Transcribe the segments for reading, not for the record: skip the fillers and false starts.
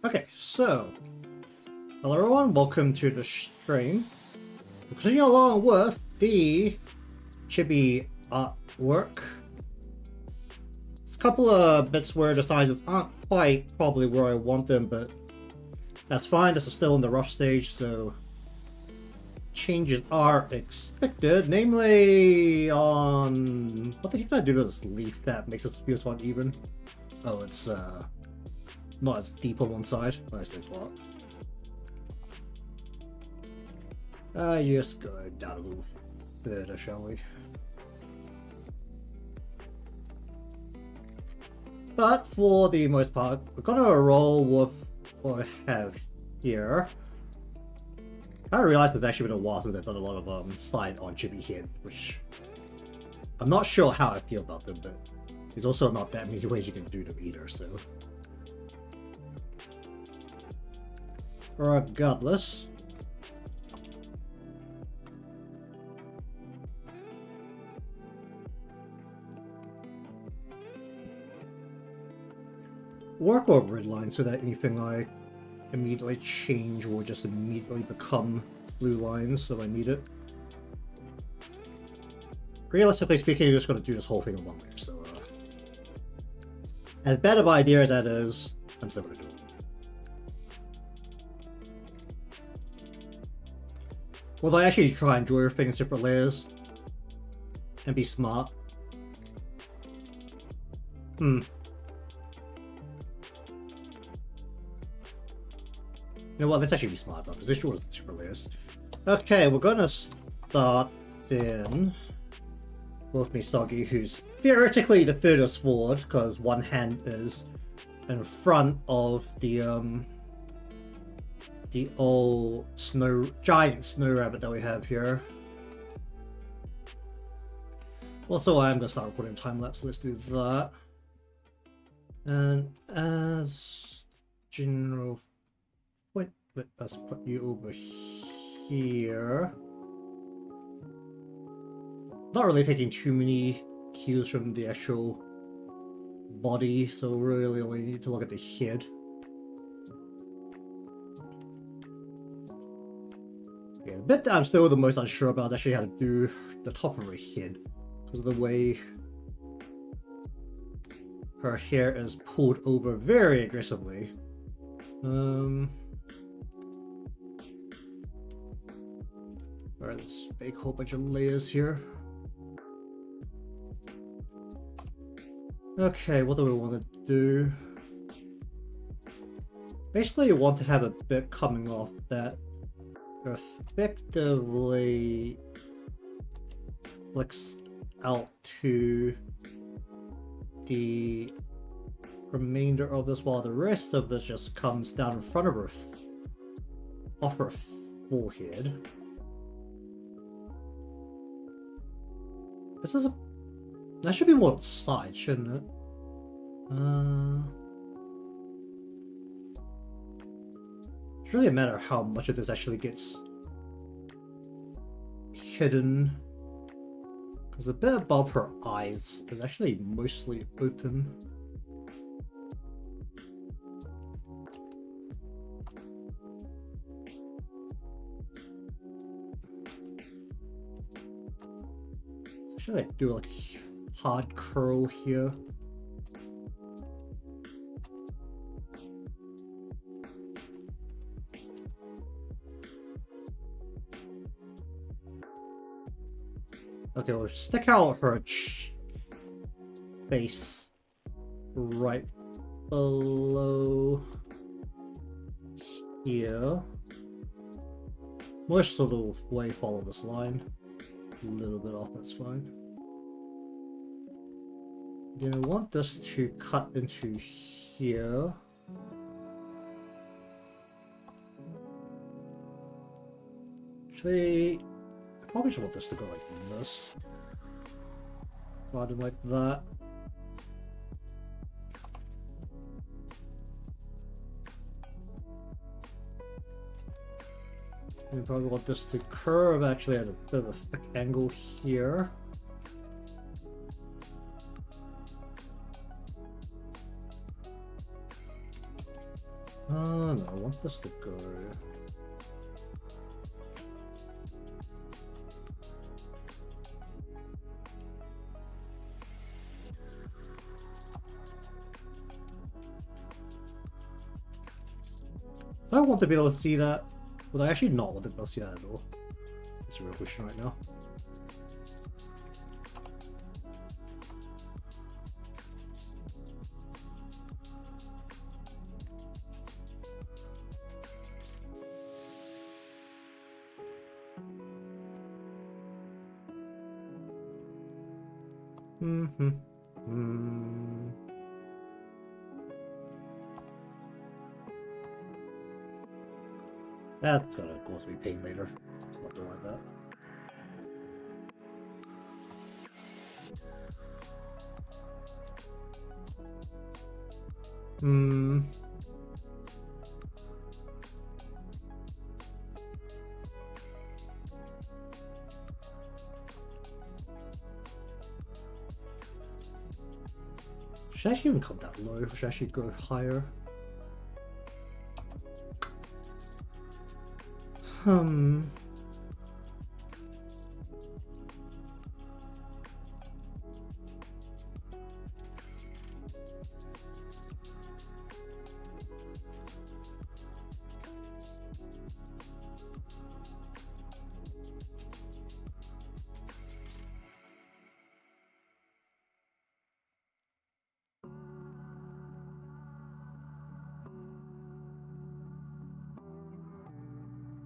Okay, so hello everyone, welcome to the stream. We're continuing along with the Chibi artwork. There's a couple of bits where the sizes aren't quite probably where I want them, but that's fine. This is still in the rough stage, so changes are expected. Namely, on what the heck did I do to this leaf that makes it feel so uneven? Oh, it's not as deep on one side. Nice, thanks a lot. Just go down a little further, shall we? But for the most part, we're gonna roll with what I have here. I realized it's actually been a while since I've done a lot of slide on Chibi here, which I'm not sure how I feel about them, but there's also not that many ways you can do them either, so. Regardless. Work or grid line so that anything I immediately change will just immediately become blue lines so I need it. Realistically speaking, you're just going to do this whole thing in one layer, so as bad of an idea as that is, I'm still going to do it. Will I actually try and draw everything in separate layers and be smart? You know what, let's actually be smart about this. This draws in separate layers. Okay, we're gonna start then with Misagi, who's theoretically the furthest forward, because one hand is in front of the old giant snow rabbit that we have here. Also, I'm gonna start recording time lapse, so let's do that. And as general point, let us put you over here. Not really taking too many cues from the actual body, so really only need to look at the head. Yeah, the bit that I'm still the most unsure about is actually how to do the top of her head, because of the way her hair is pulled over very aggressively. Alright, let's make a whole bunch of layers here. Okay, what do we want to do? Basically, you want to have a bit coming off that effectively flicks out to the remainder of this, while the rest of this just comes down in front of her, off her forehead. This is a... That should be more side, shouldn't it? It's really a matter of how much of this actually gets hidden, because the bit above her eyes is actually mostly open. Should I do like a hard curl here? Okay, we'll stick out her face right below here. Most of the way follow this line. A little bit off, that's fine. Then I want this to cut into here. Actually, I probably just want this to go like this, rather than like that. We probably want this to curve actually at a bit of a thick angle here. Oh no, I want this to go. Do I want to be able to see that? Would I actually not want to be able to see that at all? That's a real question right now. That's gonna cause me pain later. It's not doing like that. Should I actually even come that low? Or should I actually go higher?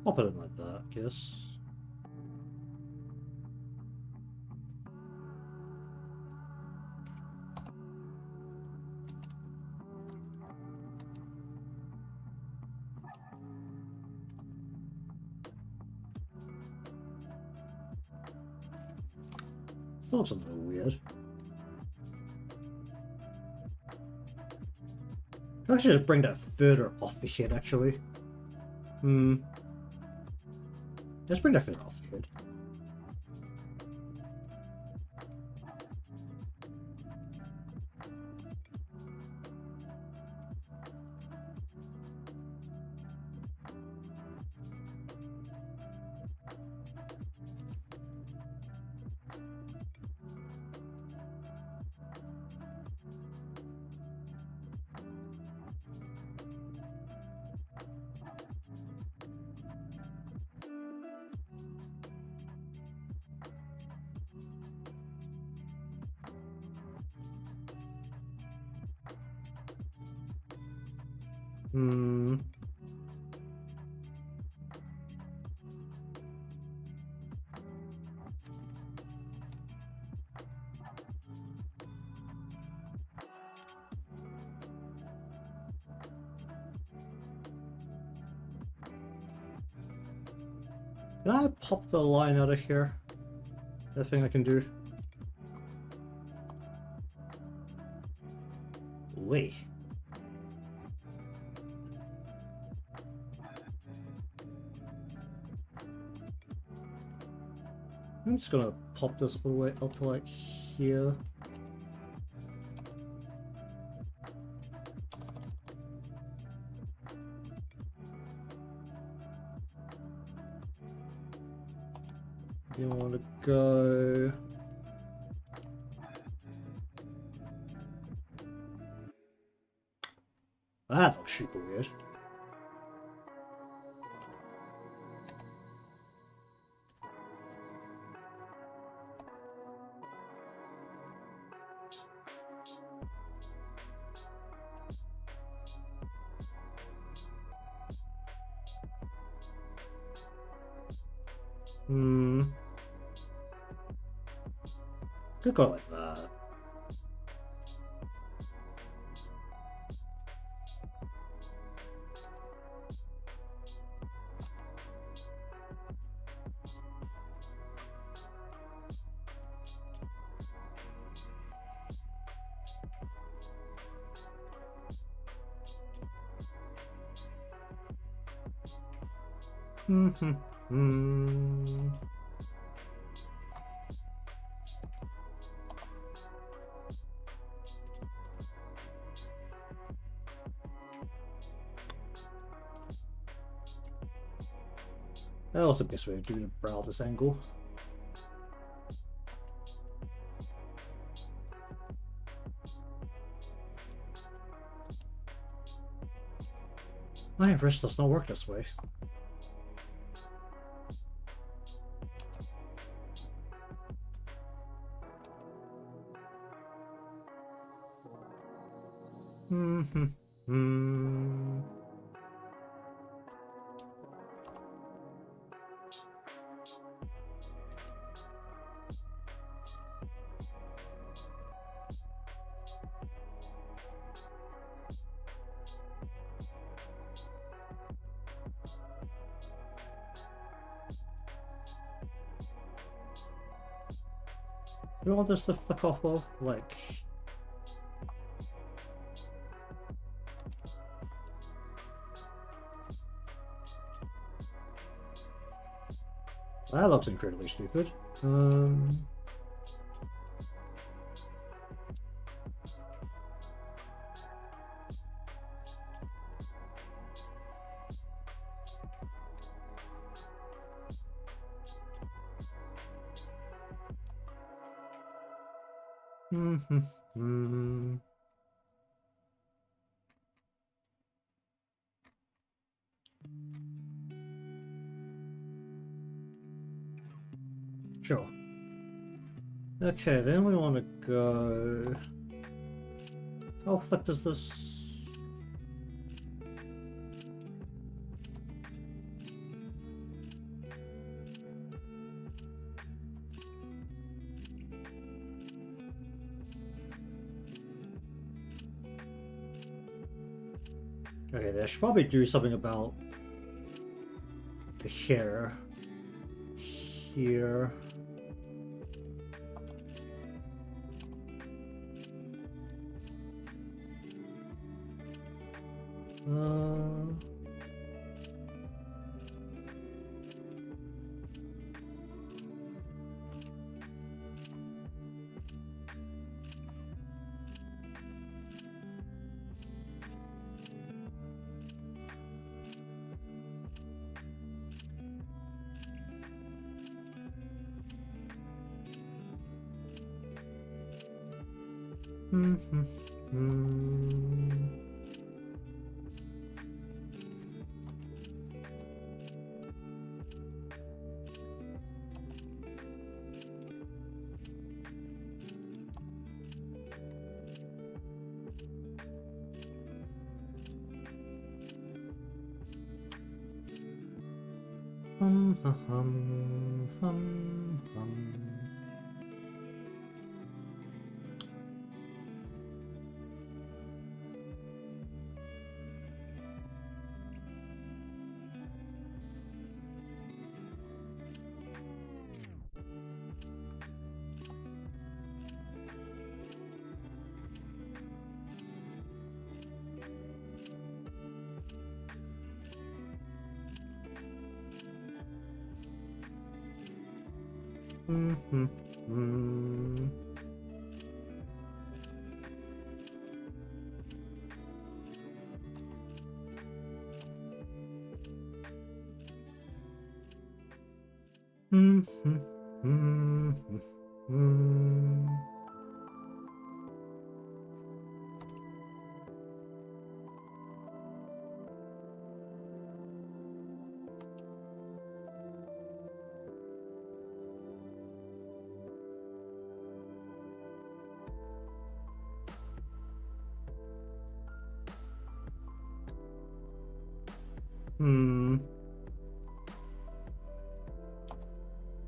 I'll put it like that, I guess. Still looks a little weird. I should just bring that further off the head, actually. Let's bring that further off the head. Can I pop the line out of here? That thing I can do. Wait. I'm just gonna pop this all the way up to like here. You want to go? That looks super weird. Could go like that. That was the best way to do the brow this angle. My wrist does not work this way. Do you want this to flick off of? Like... That looks incredibly stupid. Sure. Okay, then we want to go... How thick does this... Okay, they should probably do something about the hair here.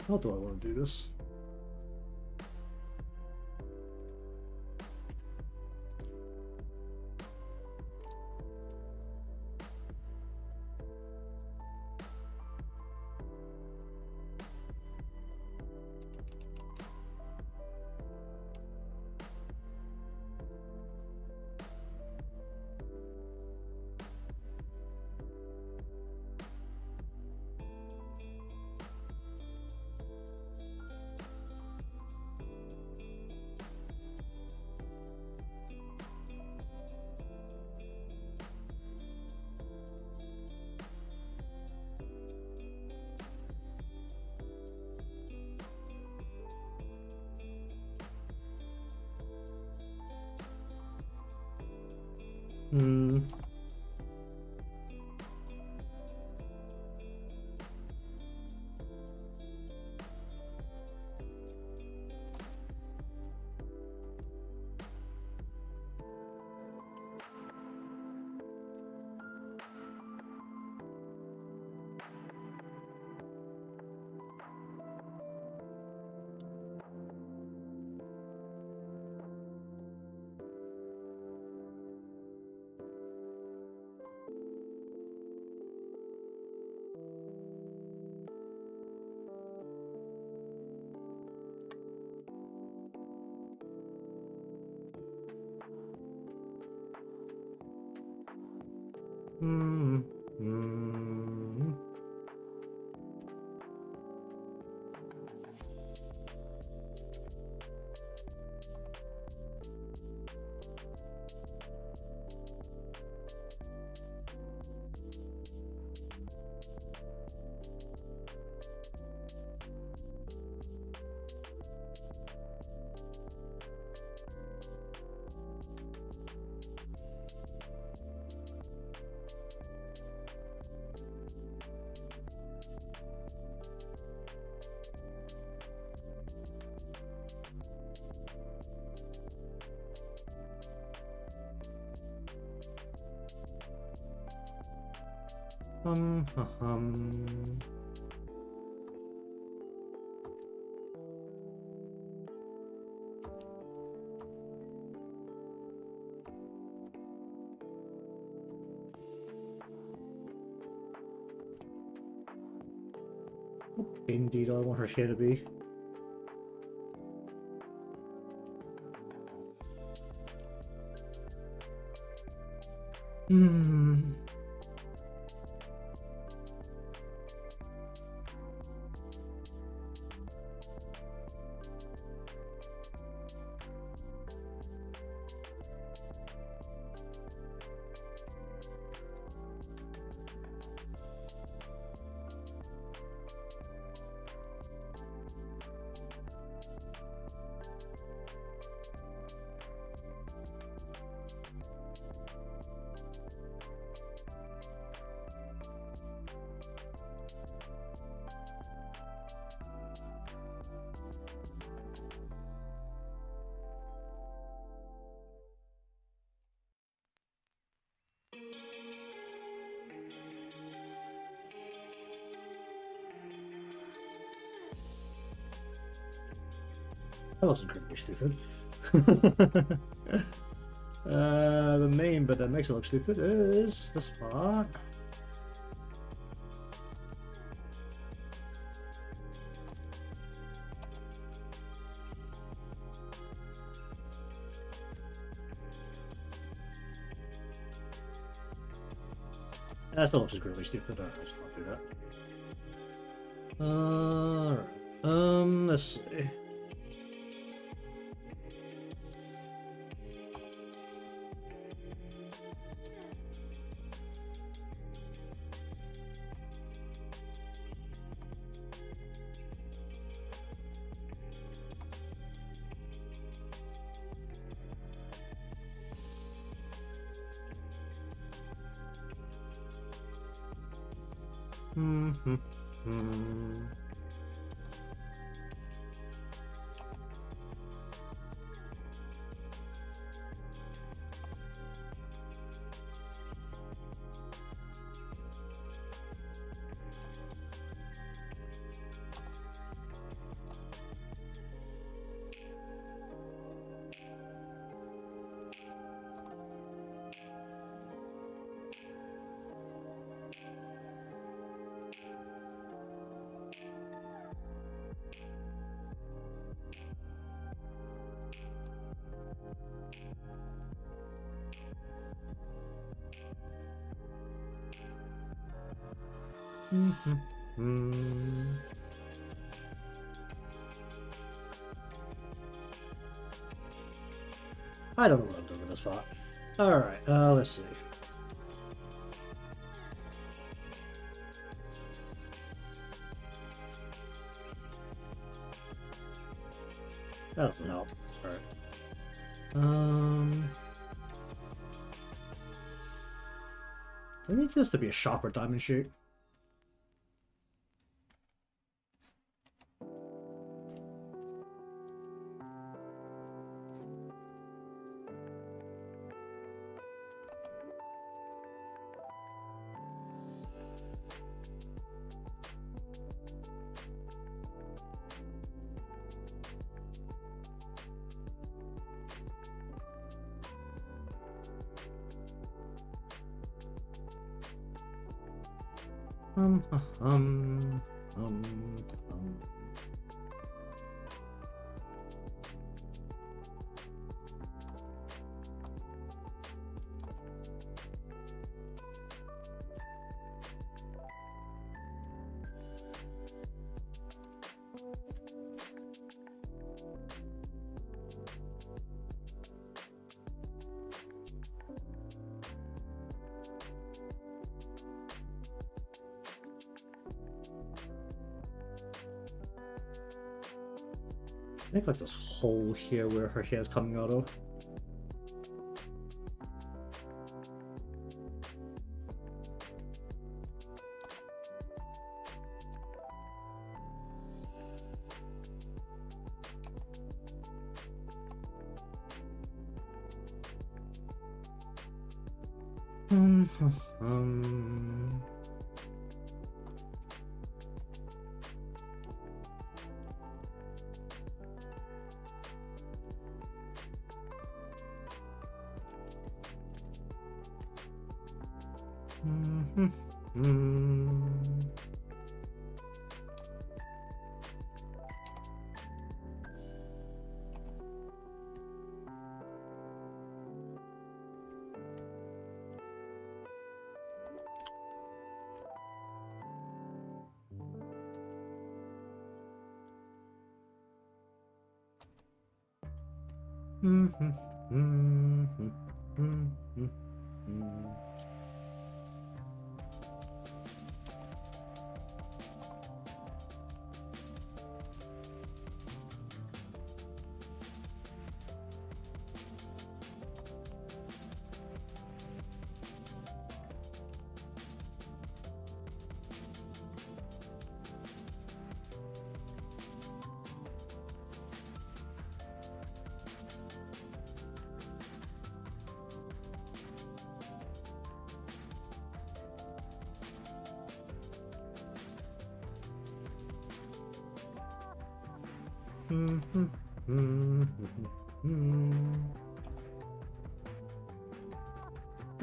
How do I want to do this? Hmm. Hmm. Hmm. Hum. Indeed, I want her here to be. Hmm. That looks incredibly stupid. The main bit that makes it look stupid is this part. That still looks incredibly stupid. Alright, let's not do that. Alright. Let's see. I don't know what I'm doing with this part. Alright, let's see. That doesn't help. Alright. I need this to be a sharper diamond shape. Um, um, um, um. Make like this hole here where her hair is coming out of. Um, um.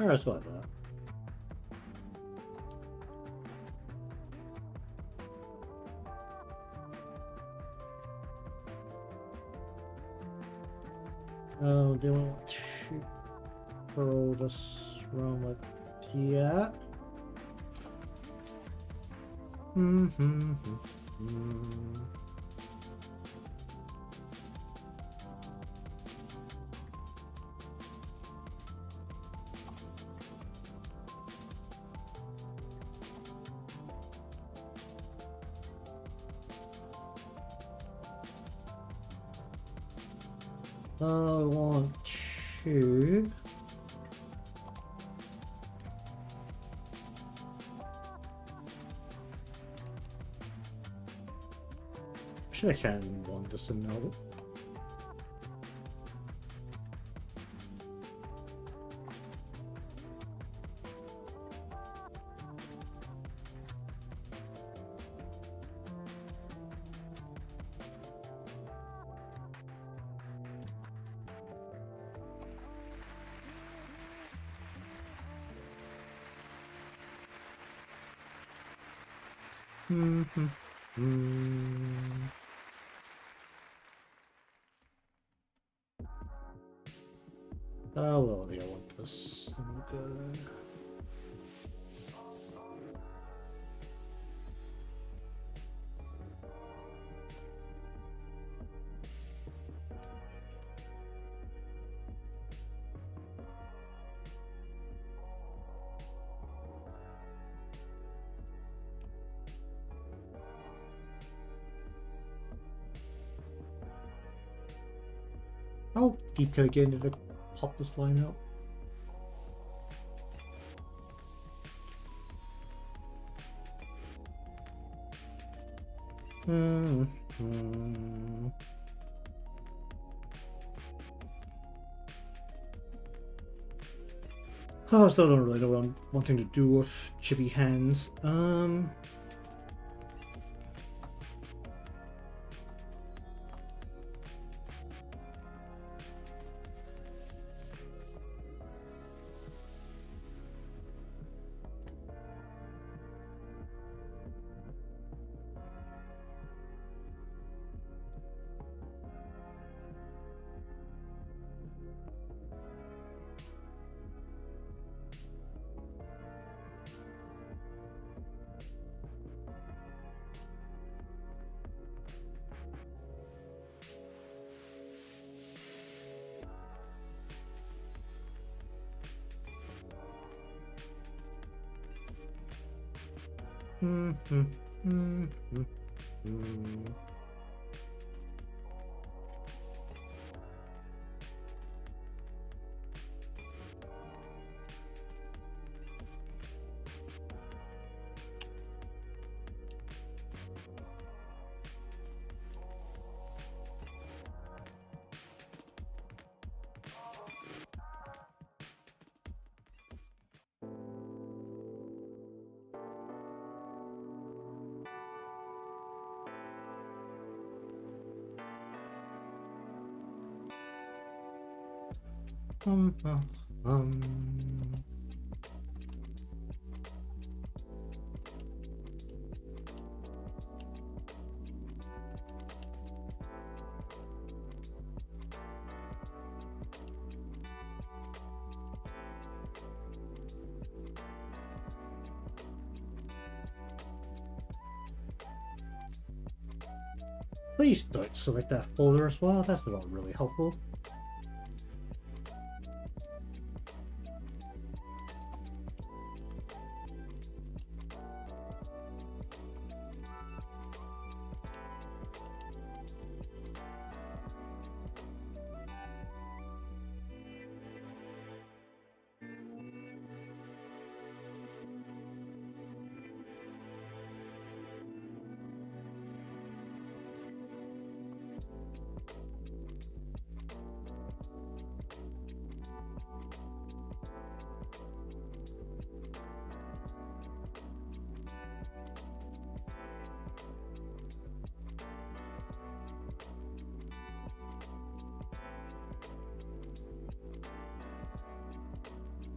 Alright, let's go like that. Oh, they want to curl this around like that. I want to actually I can want this to know. Oh, well, I think I want this. Okay. How deep can I get into the pop this line out? Hmm. Hmm. Oh, I still don't really know what I'm wanting to do with chibi hands. Hmm. Hmm. Hmm. Hmm. Hmm. Um, uh, um. Please don't select that folder as well. That's not really helpful.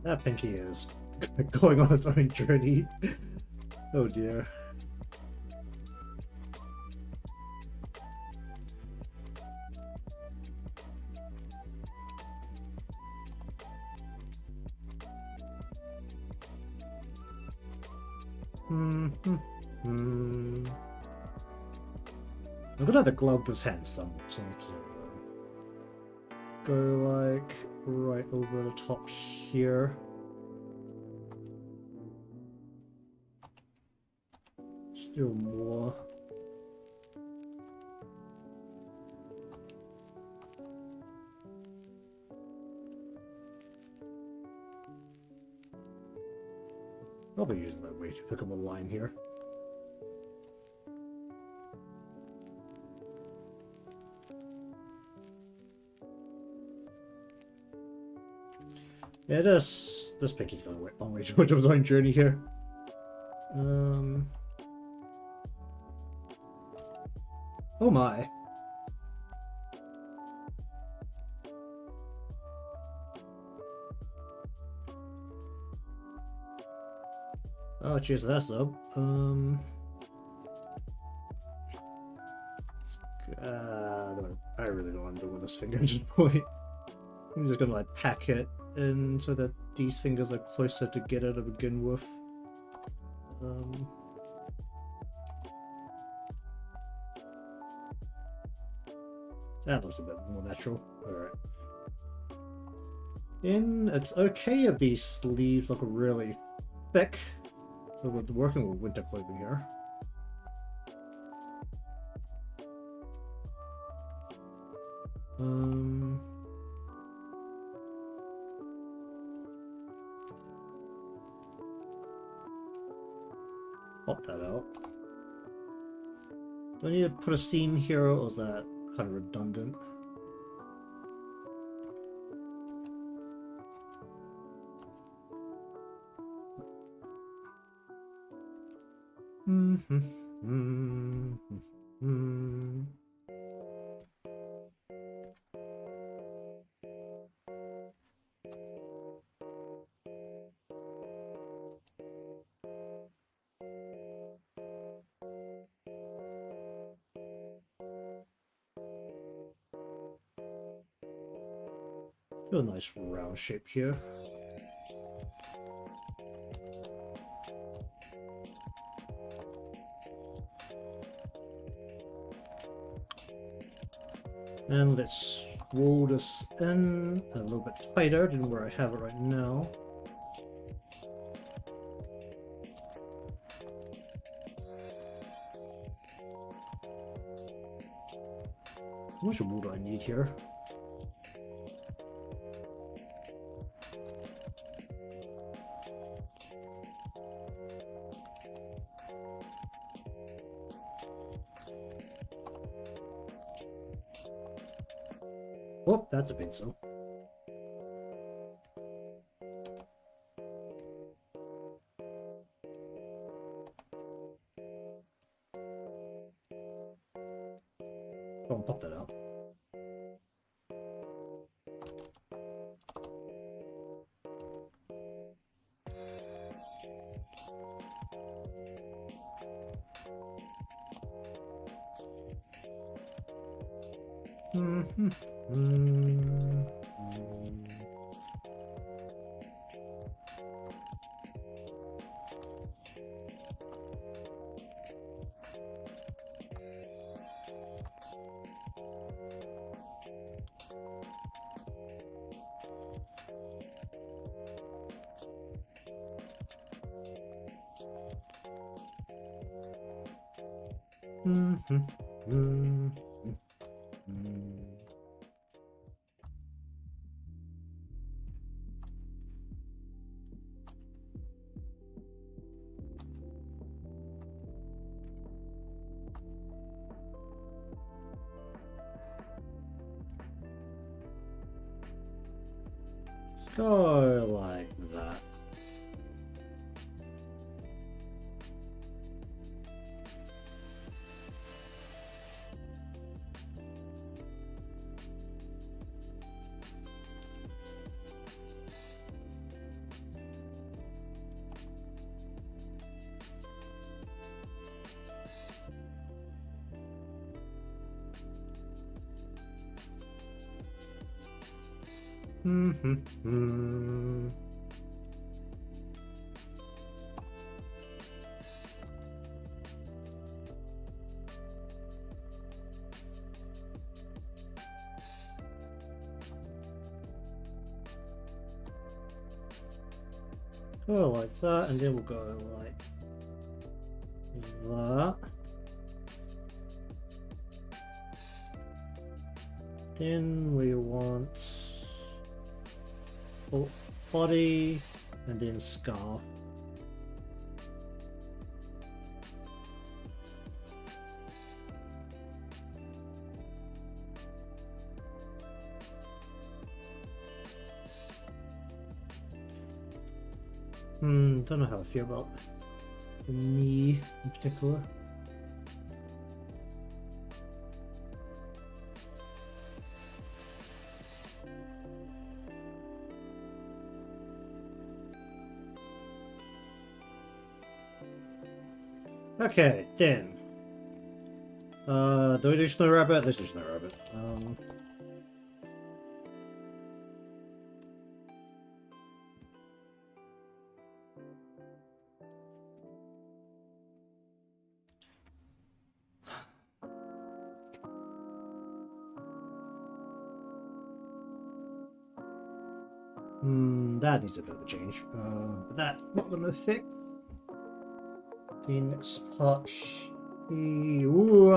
That pinky is going on its own journey. Oh dear. Hmm. Hmm. Hmm. I'm gonna have to glove this hand some, so let's go like right over the top here. Still more. I'll be using that way to pick up a line here. Yeah, this pinky's going a long way too much of its own journey here. Oh my. Oh, cheers to that sub. I really don't want to do with this finger at this point. I'm just gonna like pack it in so that these fingers are closer together to begin with. That looks a bit more natural. Alright. And it's okay if these sleeves look really thick. But we're working with winter clothing here. Pop that out. Do I need to put a seam here, or is that kind of redundant? Do a nice round shape here. And let's roll this in a little bit tighter than where I have it right now. How much wool do I need here? Oh, that's a bit so. Go and pop that out. Let's go like that. Go like that, and then we'll go like that. Then we want body and then scarf. Don't know how I feel about the knee in particular. Okay, then. Do we do Snow Rabbit? Let's do Snow Rabbit. That needs a bit of a change. But that's not going to affect the next part. Ooh,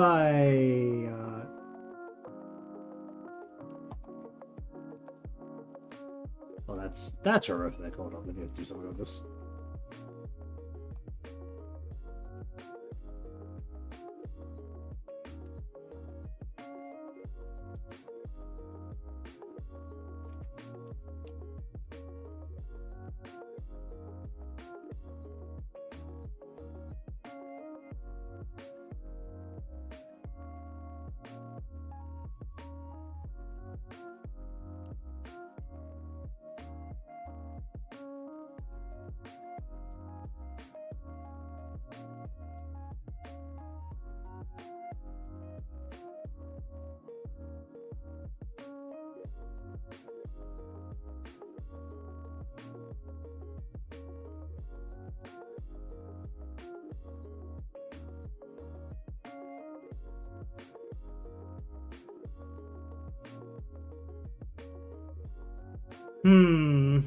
well, that's horrific. Hold on, let me do something with this. Hmm.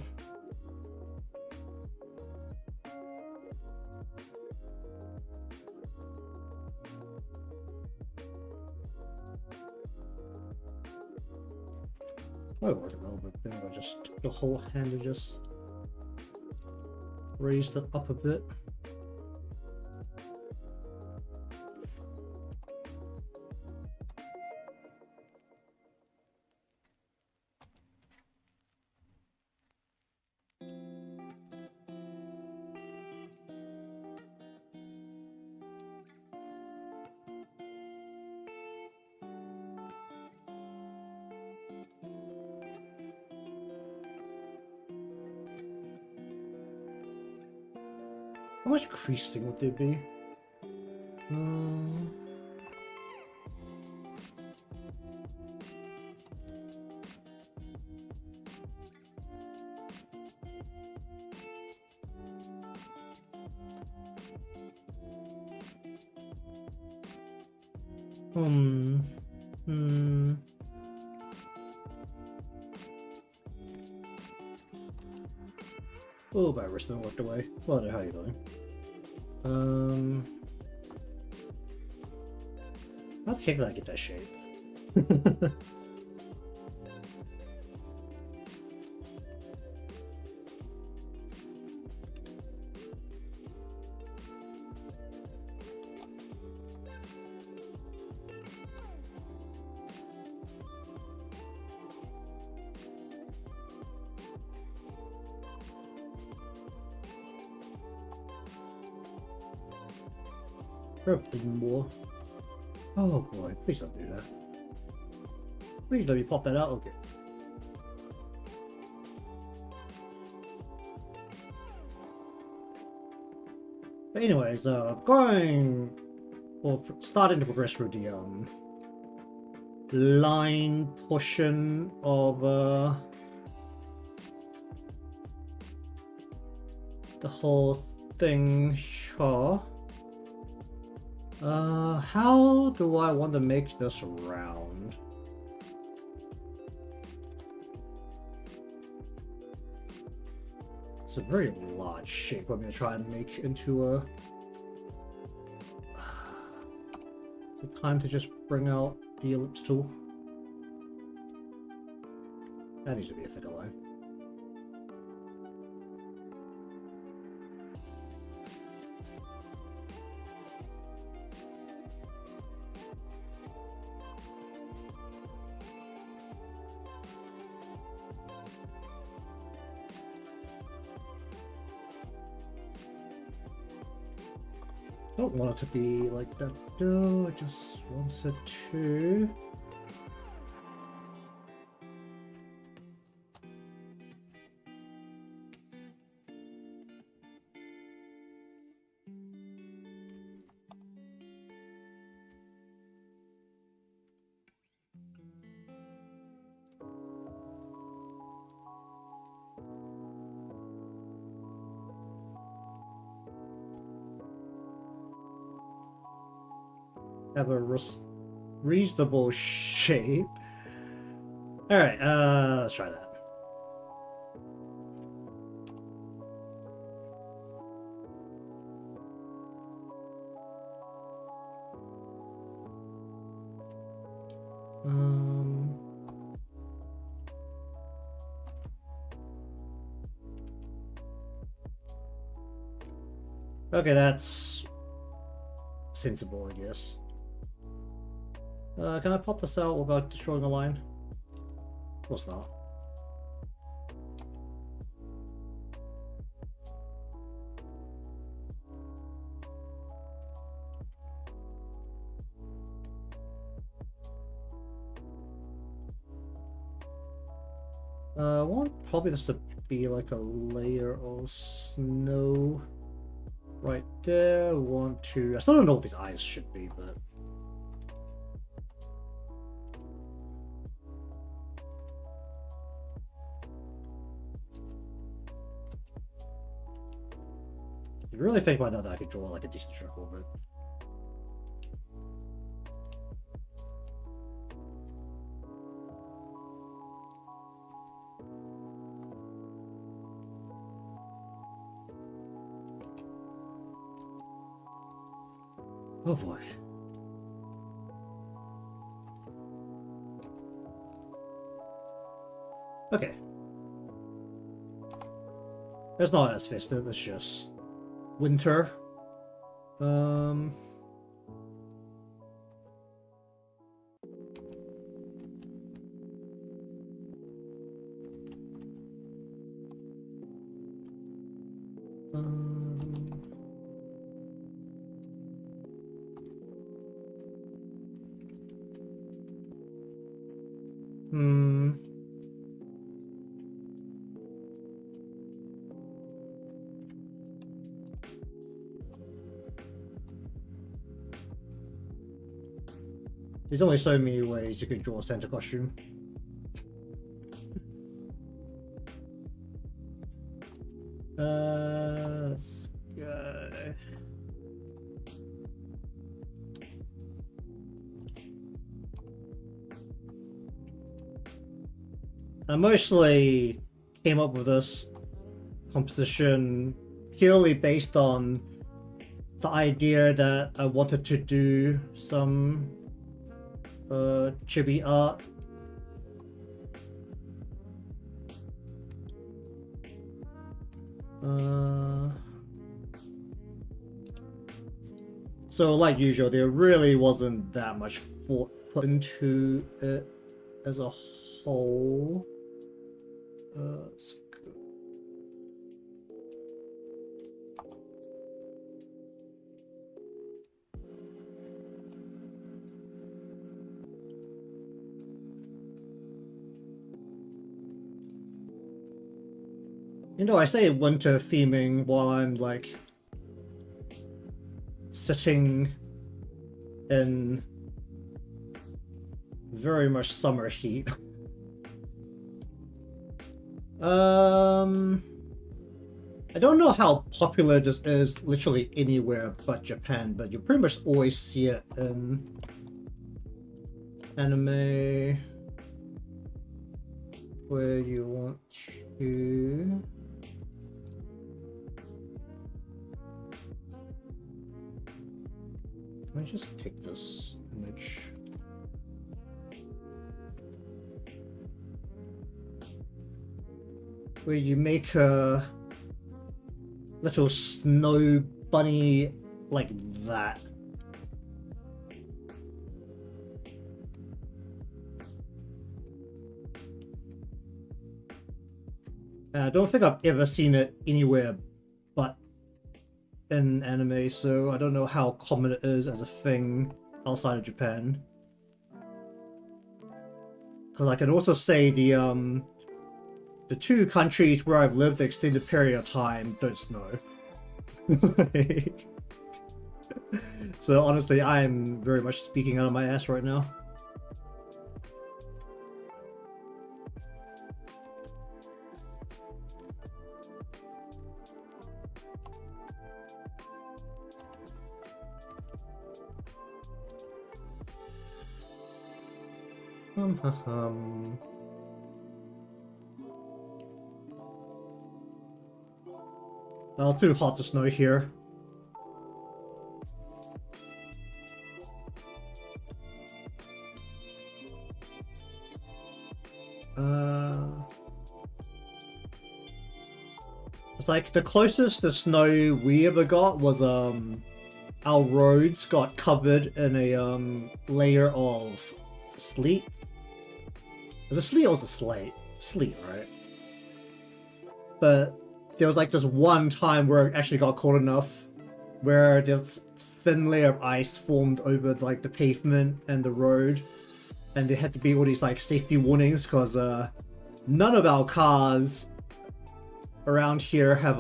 I worked a little bit. I just took the whole hand and just raised it up a bit. How much creasing would there be? Oh, virus then walked away. Well, how you doing? How the heck did I get that shape? Probably more. Oh boy, please don't do that. Please let me pop that out. Okay. But anyways, starting to progress through the line portion of the whole thing. Sure. How do I want to make this round? It's a very large shape I'm going to try and make into a... Is it time to just bring out the ellipse tool? That needs to be a thicker line. I don't want it to be like that though, I just want it to... have a reasonable shape. Alright, let's try that. Okay, that's sensible, I guess. Can I pop this out without destroying a line? Of course not. I want probably this to be like a layer of snow right there. I still don't know what these eyes should be, but... I really think by now that I could draw like a decent circle, but... Oh boy. Okay. It's not as festive, it's just winter. There's only so many ways you can draw a Santa costume. Let's go. I mostly came up with this composition purely based on the idea that I wanted to do some chibi art. So like usual, there really wasn't that much thought put into it as a whole. Let's go. You know, I say winter theming while I'm like sitting in very much summer heat. I don't know how popular this is literally anywhere but Japan, but you pretty much always see it in anime where you want to let me just take this image. Where you make a little snow bunny like that. I don't think I've ever seen it anywhere but in anime, so I don't know how common it is as a thing outside of Japan. Because I can also say the two countries where I've lived an extended period of time don't snow. So honestly, I'm very much speaking out of my ass right now. Well, too hot to snow here. It's like the closest to snow we ever got was our roads got covered in a layer of sleet. Was it sleet or was it slate? Sleet, right? But there was like this one time where it actually got cold enough where this thin layer of ice formed over like the pavement and the road, and there had to be all these like safety warnings because none of our cars around here have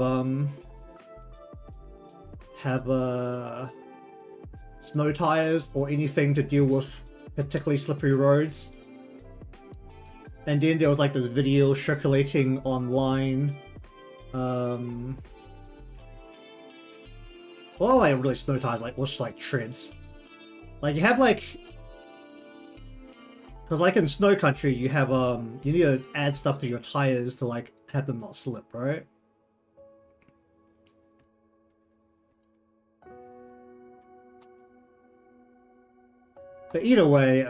snow tires or anything to deal with particularly slippery roads. And then there was like this video circulating online. Well, like really snow tires, like what's like treads. Like you have like, because like in snow country, you have you need to add stuff to your tires to like have them not slip, right? But either way,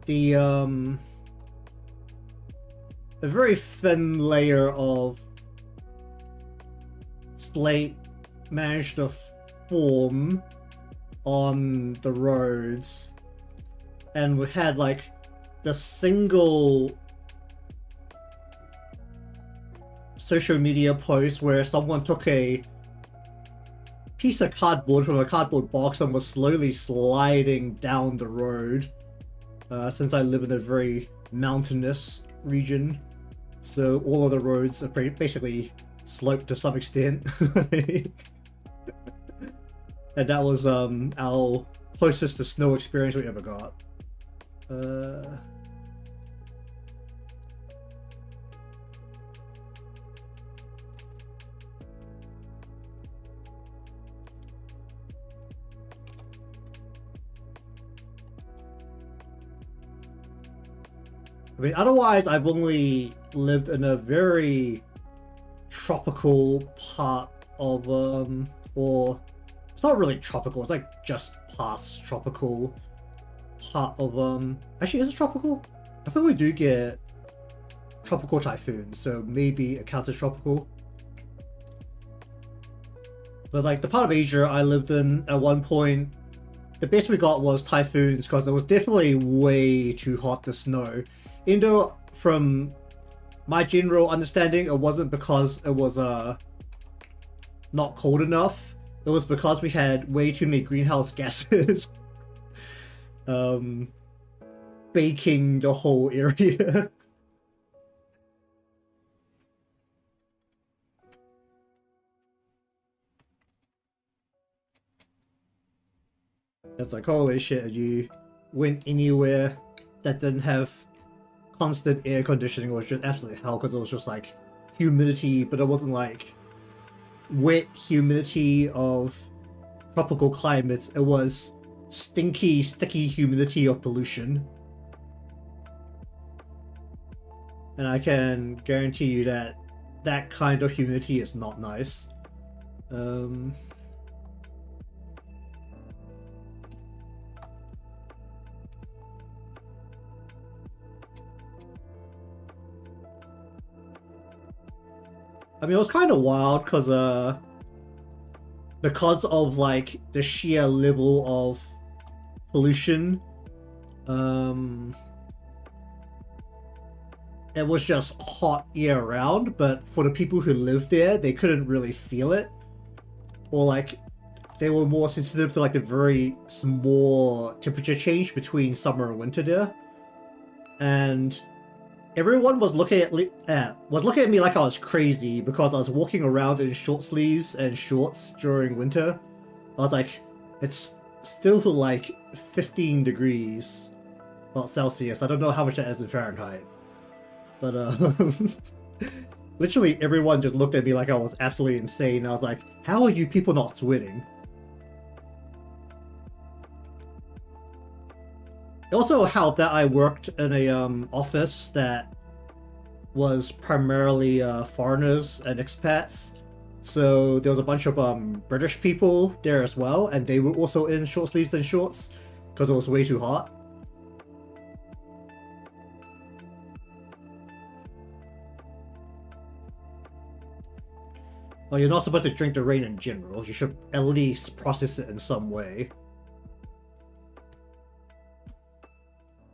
the a very thin layer of slate managed to form on the roads, and we had like the single social media post where someone took a piece of cardboard from a cardboard box and was slowly sliding down the road. Since I live in a very mountainous region, so all of the roads are basically sloped to some extent. And that was our closest to snow experience we ever got. I mean, otherwise, I've only lived in a very tropical part of, or it's not really tropical, it's like just past tropical part of, actually, is it tropical? I think we do get tropical typhoons, so maybe it counts as tropical. But like the part of Asia I lived in at one point, the best we got was typhoons because it was definitely way too hot to snow. Even though from my general understanding, it wasn't because it was not cold enough. It was because we had way too many greenhouse gases baking the whole area. It's like, holy shit, you went anywhere that didn't have constant air conditioning, was just absolutely hell because it was just like humidity, but it wasn't like wet humidity of tropical climates. It was stinky, sticky humidity of pollution. And I can guarantee you that that kind of humidity is not nice. I mean, it was kind of wild because of like the sheer level of pollution, it was just hot year round. But for the people who lived there, they couldn't really feel it, or like they were more sensitive to like the very small temperature change between summer and winter there, and everyone was looking at me like I was crazy because I was walking around in short sleeves and shorts during winter. I was like, it's still like 15 degrees, well, Celsius. I don't know how much that is in Fahrenheit, but literally everyone just looked at me like I was absolutely insane. I was like, how are you people not sweating? It also helped that I worked in a office that was primarily foreigners and expats. So there was a bunch of British people there as well, and they were also in short sleeves and shorts because it was way too hot. Well, you're not supposed to drink the rain in general. You should at least process it in some way.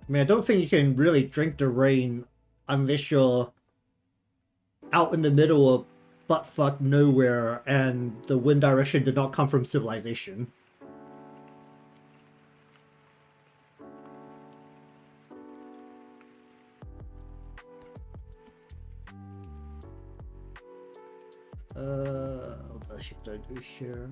I mean, I don't think you can really drink the rain unless you're out in the middle of buttfuck nowhere and the wind direction did not come from civilization. What should I do here?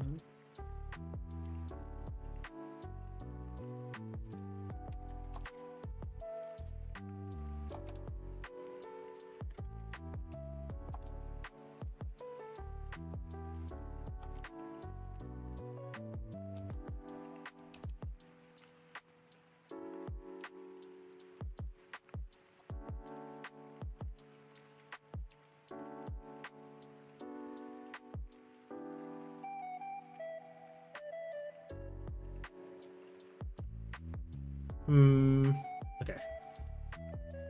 Okay.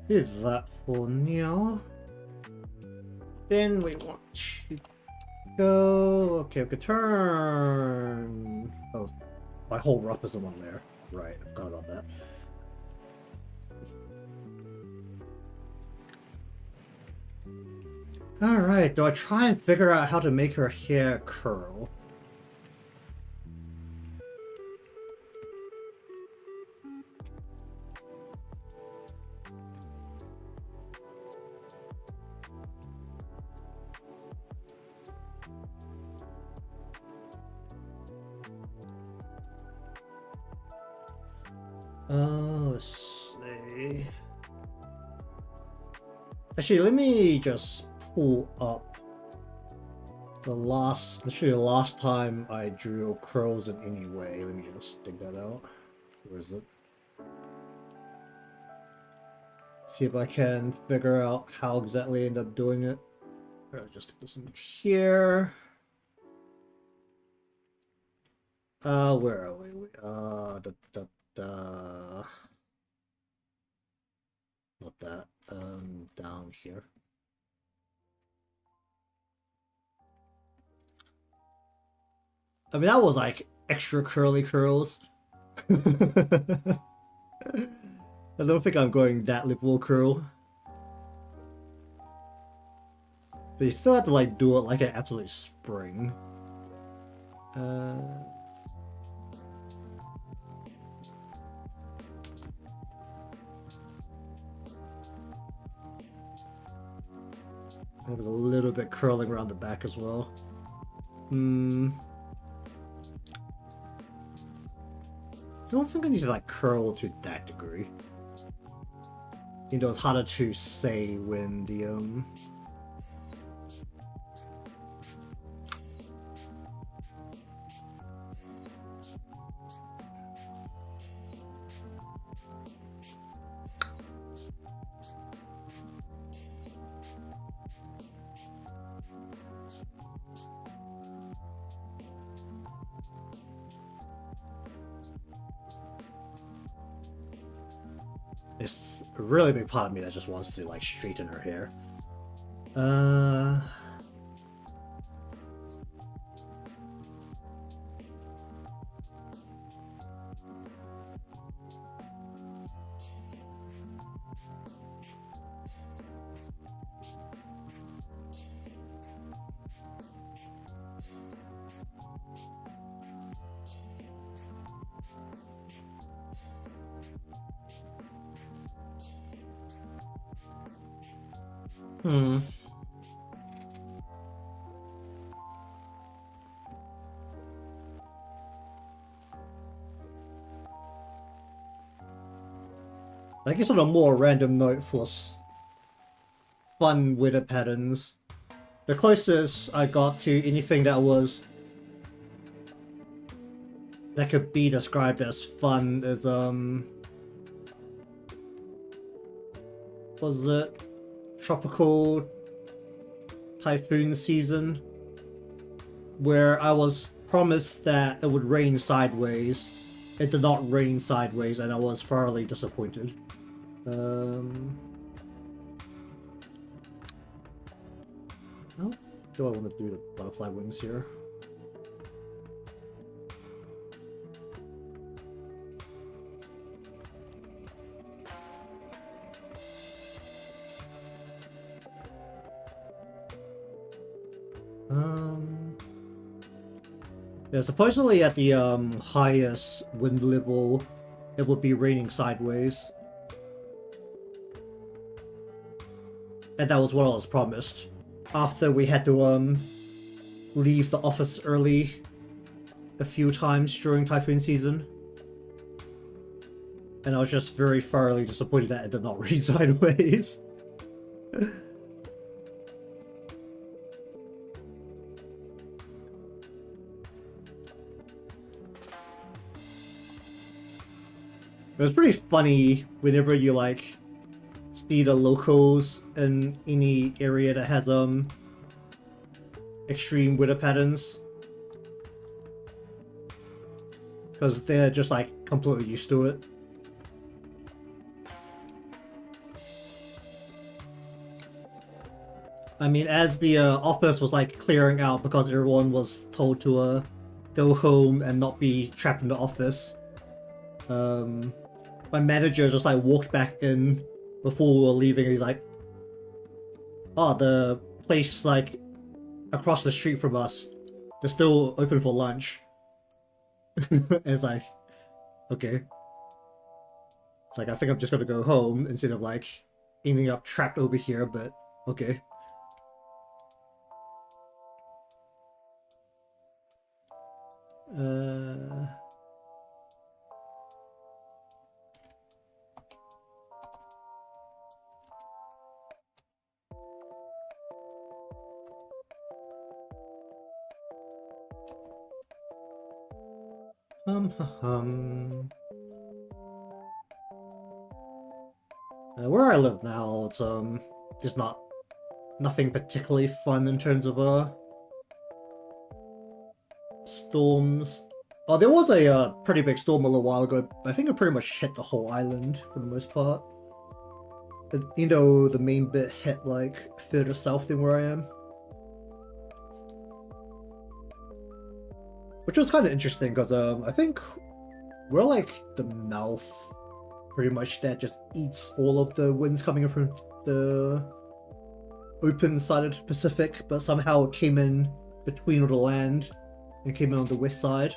Here's that for now. Then we want to go... Okay, we could turn... Oh, my whole rough is the one there. Right, I forgot about that. Alright, do I try and figure out how to make her hair curl? Let's see. Actually, let me just pull up literally the last time I drew curls in any way. Let me just dig that out. Where is it? See if I can figure out how exactly I end up doing it. I'll just stick this in here. Where are we? Not that. Down here. I mean, that was like extra curly curls. I don't think I'm going that liberal curl. But you still have to like do it like an absolute spring. Maybe a little bit curling around the back as well. I don't think I need to like curl to that degree. You know, it's harder to say when the it's a really big part of me that just wants to like straighten her hair. I guess on a more random note for fun widow patterns, the closest I got to anything that could be described as fun is was it tropical typhoon season, where I was promised that it would rain sideways. It did not rain sideways, and I was thoroughly disappointed. How do I want to do the butterfly wings here? Yeah, supposedly at the highest wind level, it would be raining sideways. And that was what I was promised. After we had to leave the office early a few times during typhoon season. And I was just very thoroughly disappointed that it did not rain sideways. It was pretty funny whenever you like see the locals in any area that has extreme weather patterns, because they're just like completely used to it. I mean, as the office was like clearing out because everyone was told to go home and not be trapped in the office, my manager just like walked back in before we were leaving. And he's like, "Oh, the place like across the street from us, they're still open for lunch." And it's like, okay. It's like I think I'm just gonna go home instead of like ending up trapped over here. But okay. Uh. Hum. Where I live now, it's just nothing particularly fun in terms of storms. Oh, there was a pretty big storm a little while ago. I think it pretty much hit the whole island for the most part. You know, the main bit hit like further south than where I am, which was kind of interesting because I think we're like the mouth, pretty much that just eats all of the winds coming in from the open side of the Pacific, but somehow it came in between the land and came in on the west side.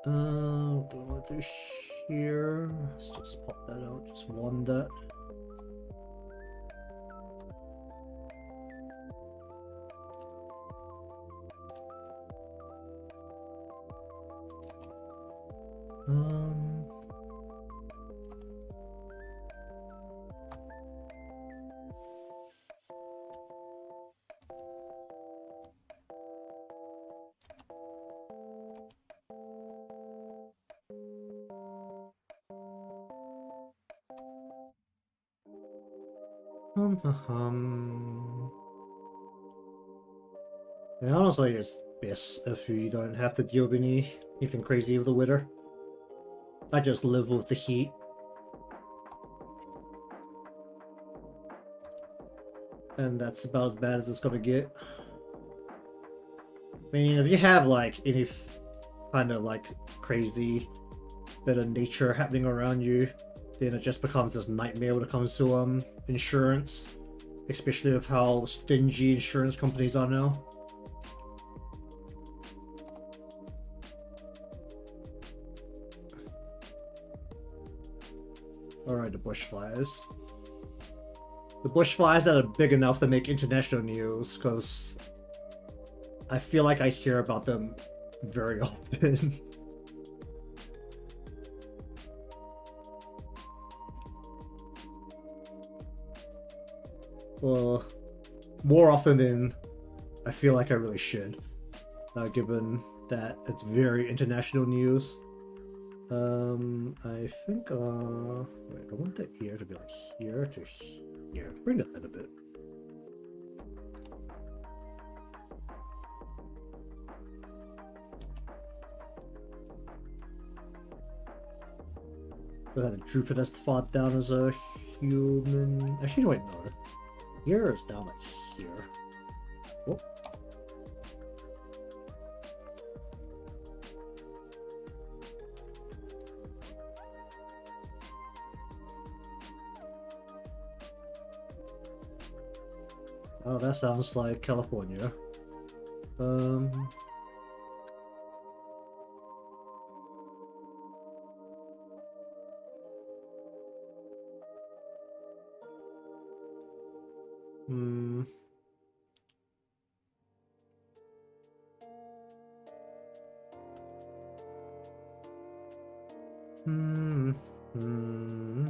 What do I want to do here? Let's just pop that out, just one that. Yeah, honestly, it's best if you don't have to deal with anything crazy with the weather. I just live with the heat. And that's about as bad as it's gonna get. I mean, if you have like any kind of like crazy bit of nature happening around you, then it just becomes this nightmare when it comes to insurance, especially with how stingy insurance companies are now. Alright, the bushfires. The bushfires that are big enough to make international news, because I feel like I hear about them very often. Well, more often than I feel like I really should, given that it's very international news. I think, wait, I want the ear to be like here to here. Bring that in a bit. So that Jupiter's fought down as a human. Actually, wait, no. Here is down like here. Whoop. Oh, that sounds like California. Hmm. Hmm. Hmm. Hmm.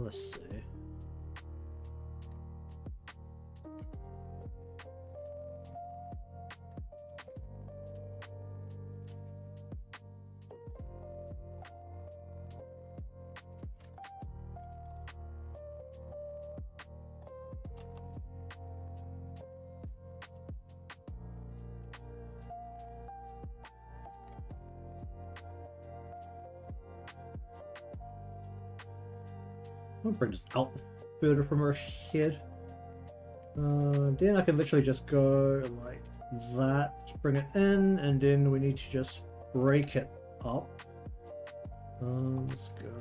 Let's see. I'll bring this out further from her head. Then I can literally just go like that, bring it in, and then we need to just break it up. Let's go.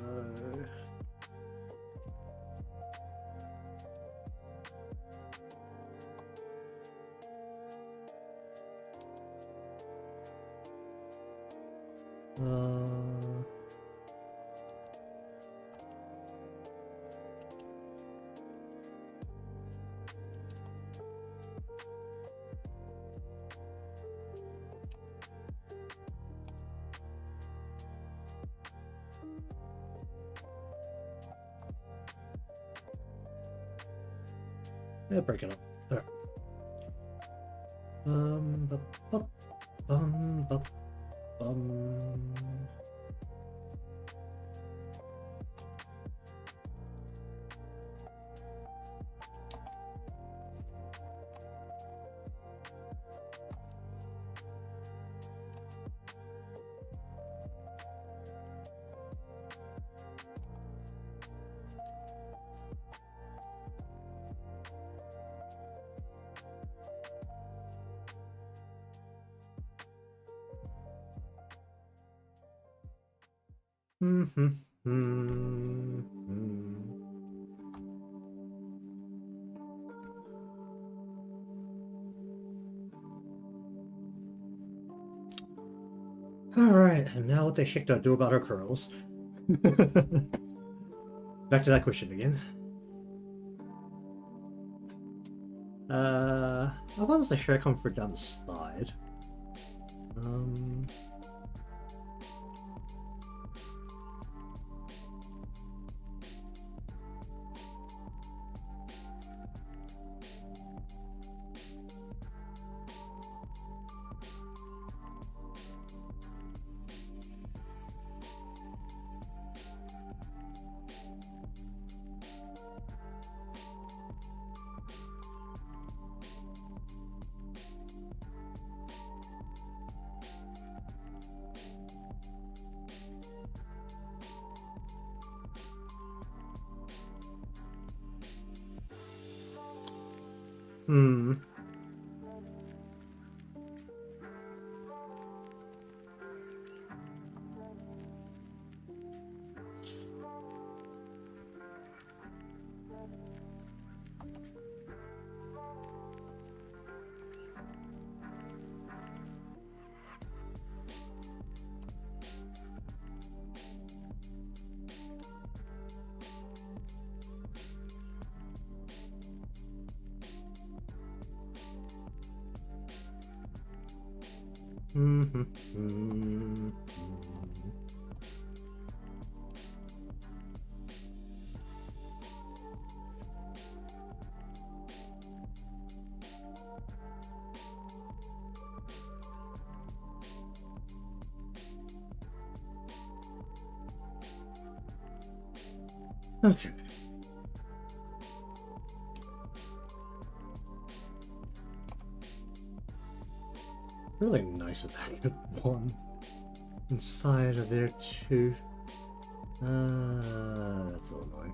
Yeah, break it up. There. Bup, bup, bup, bum. Alright, and now what the heck do I do about her curls? Back to that question again. How about does the hair come from down the side? Okay. Really nice of that one inside of there too. That's so annoying.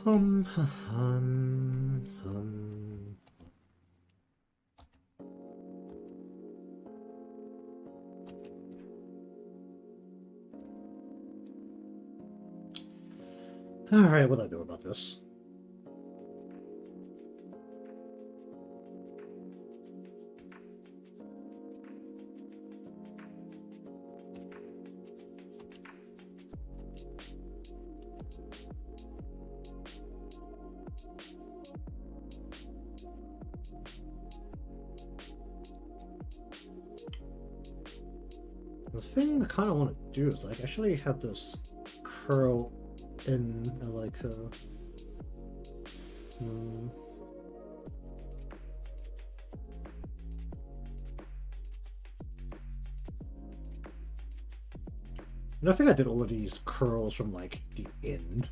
Hum. Alright, what do I do about this? The thing I kind of want to do is like actually have this curl in like And I think I did all of these curls from like the end,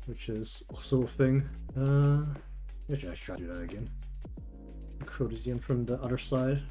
which is also a thing. Maybe I should try to do that again. Curl the end from the other side.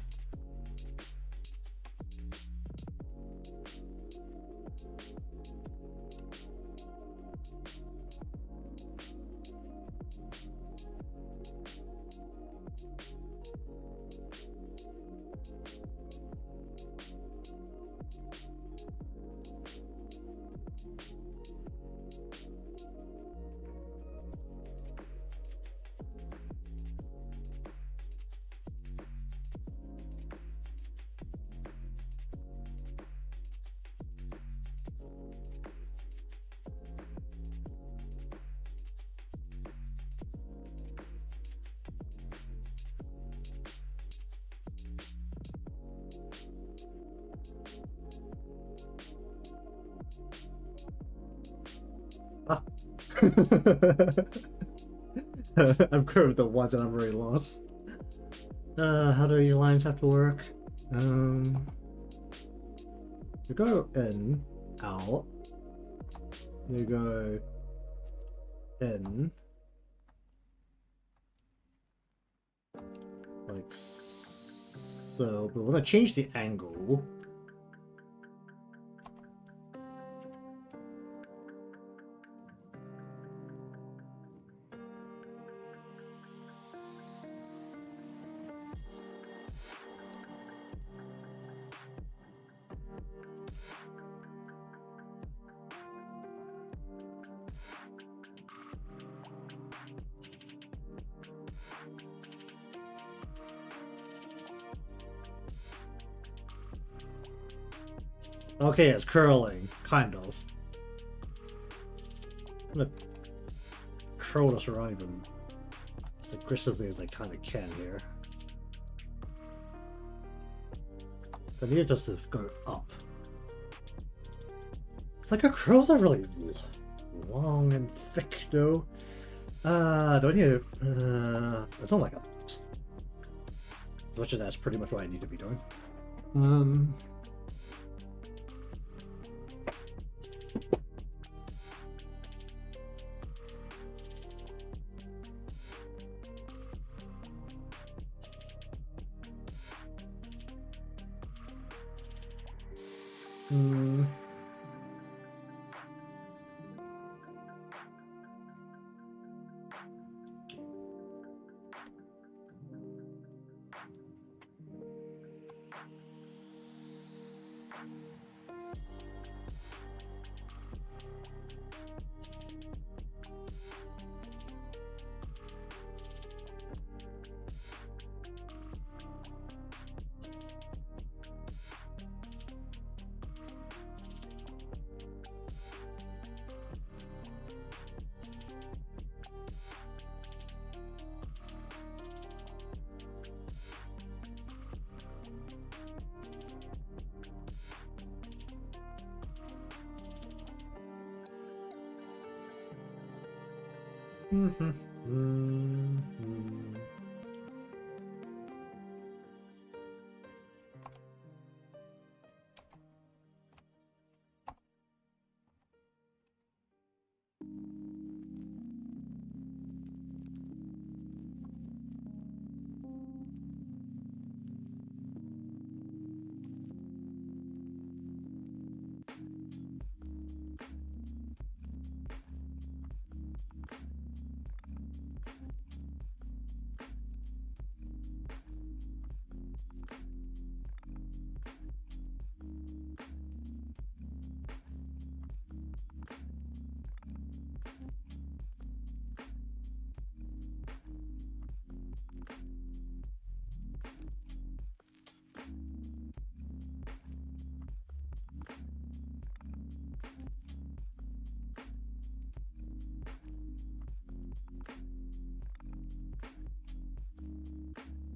Ah. I'm good with the ones that I'm very lost. How do these lines have to work? You go in, out. You go in. Like so, but when I change the angle, okay, it's curling, kind of. I'm gonna curl this around even as aggressively as I kind of can here. I need just to go up. It's like her curls are really long and thick, though. Do I need to? I don't like it. As much as that's pretty much what I need to be doing.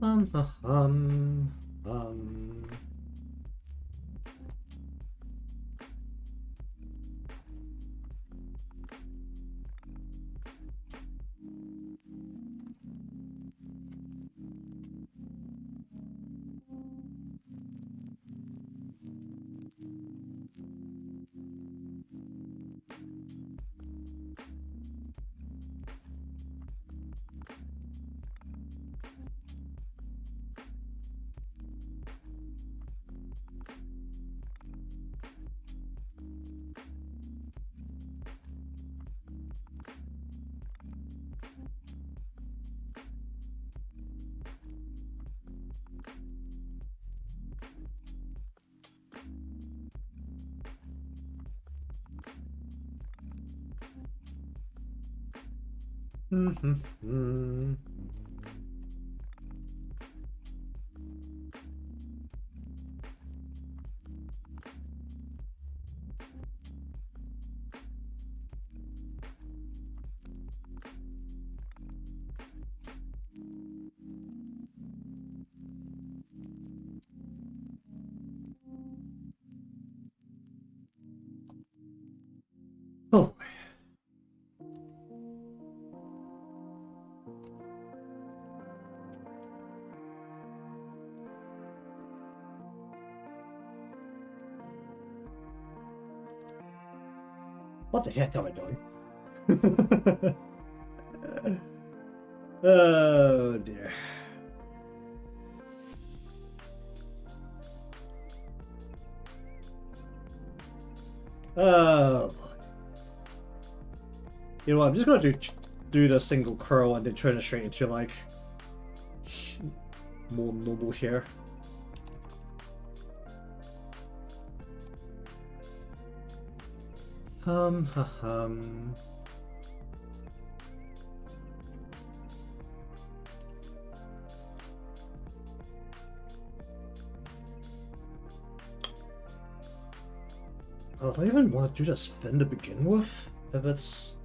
Um, um, um. Oh. What the heck am I doing? Oh dear. Oh. You know what? I'm just gonna do the single curl and then turn it straight into like more normal hair. Hum. Oh, do I even want to do this fin to begin with? If it's...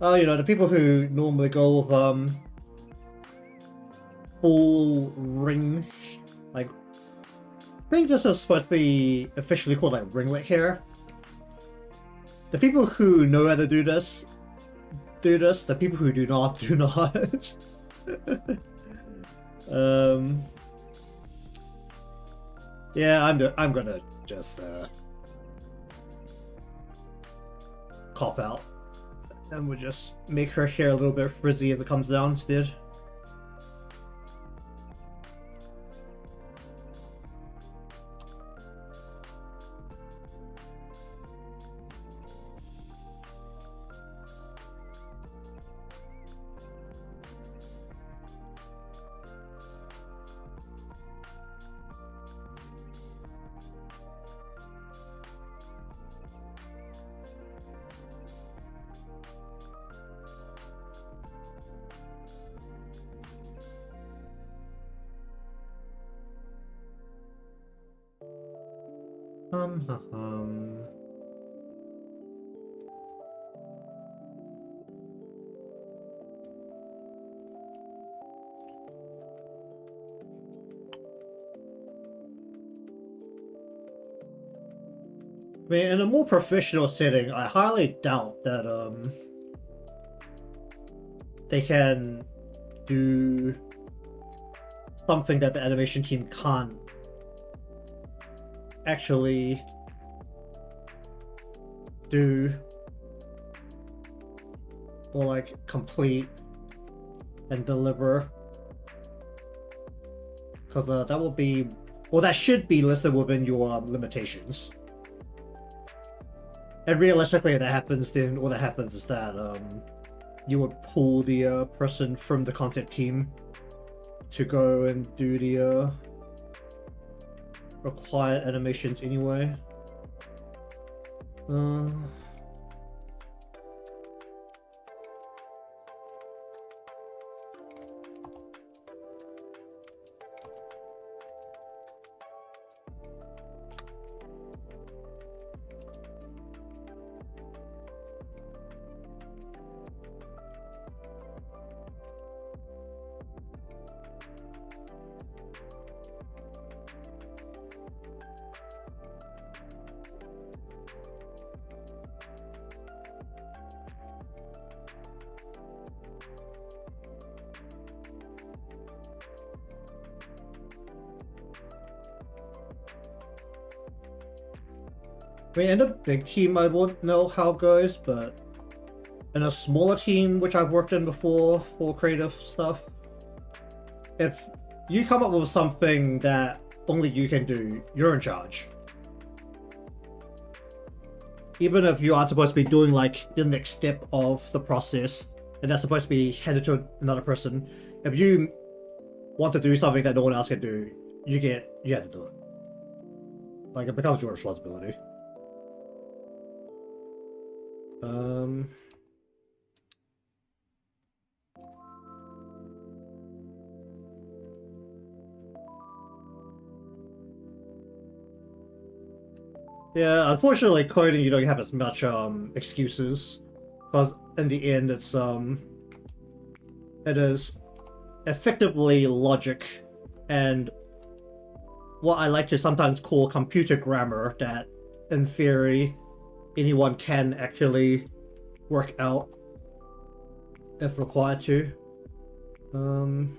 Oh, you know, the people who normally go with, full ring, like... I think this is supposed to be officially called, like, ringlet hair. The people who know how to do this. The people who do not, do not. Yeah, I'm gonna just cop out, and we'll just make her hair a little bit frizzy as it comes down instead. Hum. I mean, in a more professional setting, I highly doubt that they can do something that the animation team can't actually do, or like complete and deliver, because that will be, well, that should be listed within your limitations. And realistically, if that happens, then all that happens is that you would pull the person from the concept team to go and do the required animations anyway. I mean, in a big team, I won't know how it goes, but in a smaller team, which I've worked in before for creative stuff, if you come up with something that only you can do, you're in charge. Even if you aren't supposed to be doing like the next step of the process, and that's supposed to be handed to another person, if you want to do something that no one else can do, you have to do it. Like, it becomes your responsibility. Um. Yeah, unfortunately, coding you don't have as much excuses, because in the end it is effectively logic and what I like to sometimes call computer grammar that, in theory, anyone can actually work out if required to. Um.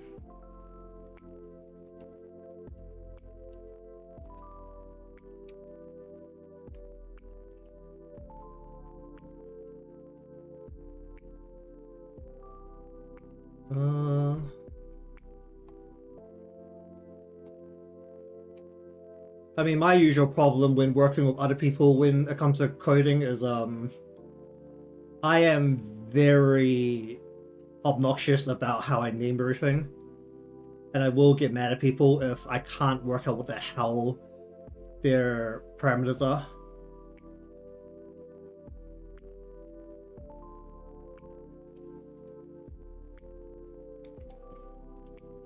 Uh. I mean, my usual problem when working with other people when it comes to coding is I am very obnoxious about how I name everything, and I will get mad at people if I can't work out what the hell their parameters are.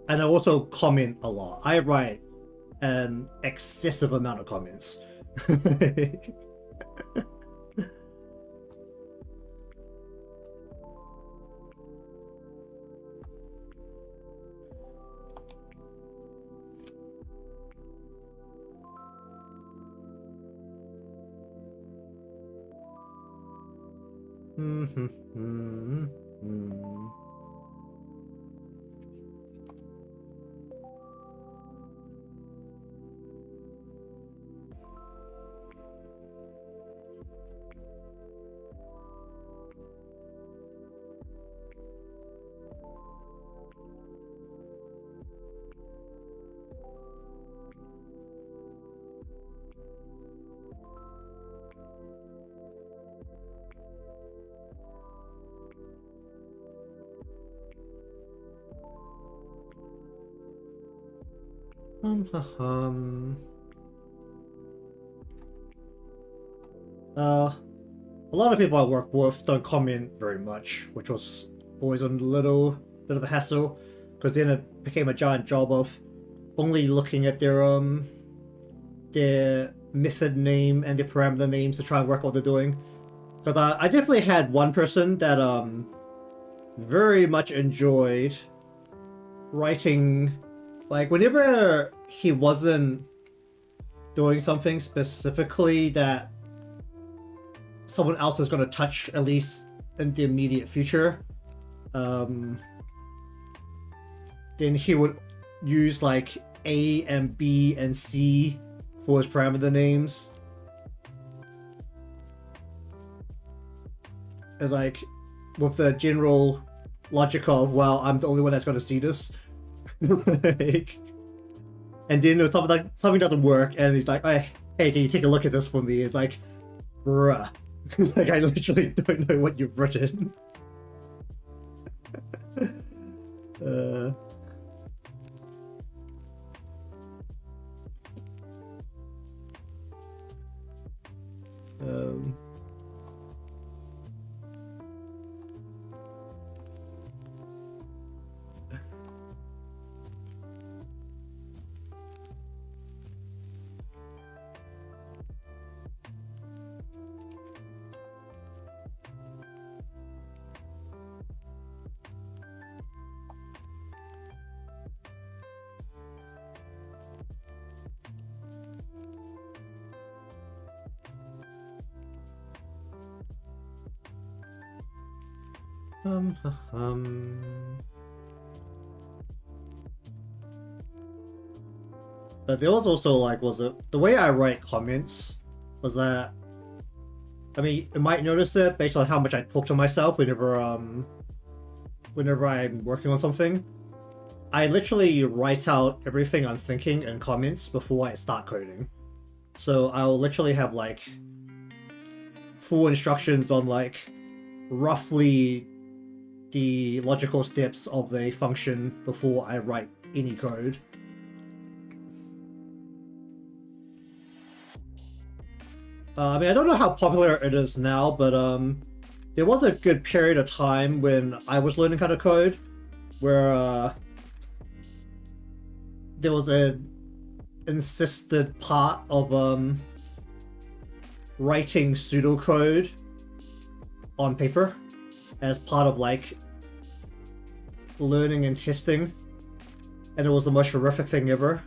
And I also comment a lot. I write an excessive amount of comments. A lot of people I work with don't comment very much, which was always a little bit of a hassle, because then it became a giant job of only looking at their method name and their parameter names to try and work out what they're doing. Because I definitely had one person that very much enjoyed writing, like whenever he wasn't doing something specifically that someone else is going to touch, at least in the immediate future, then he would use like A and B and C for his parameter names. And like with the general logic of, well, I'm the only one that's going to see this. Like, and then if something doesn't work, and he's like, hey, can you take a look at this for me? It's like, bruh. Like, I literally don't know what you've written. uh... Um... But there was also like, the way I write comments was that, I mean, you might notice it based on how much I talk to myself whenever I'm working on something. I literally write out everything I'm thinking in comments before I start coding. So I'll literally have like full instructions on like roughly the logical steps of a function before I write any code. I mean, I don't know how popular it is now, but there was a good period of time when I was learning how to code where there was a insisted part of writing pseudocode on paper as part of like learning and testing, and it was the most horrific thing ever.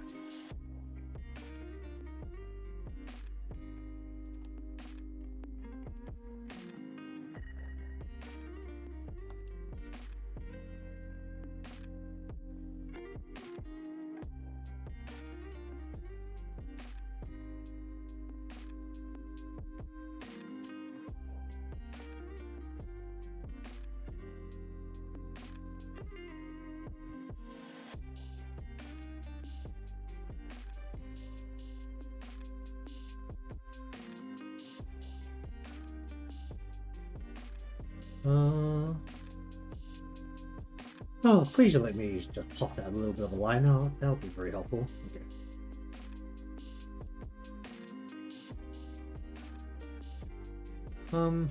Oh, please let me just pop that a little bit of a line out. That would be very helpful. Okay. Hmm.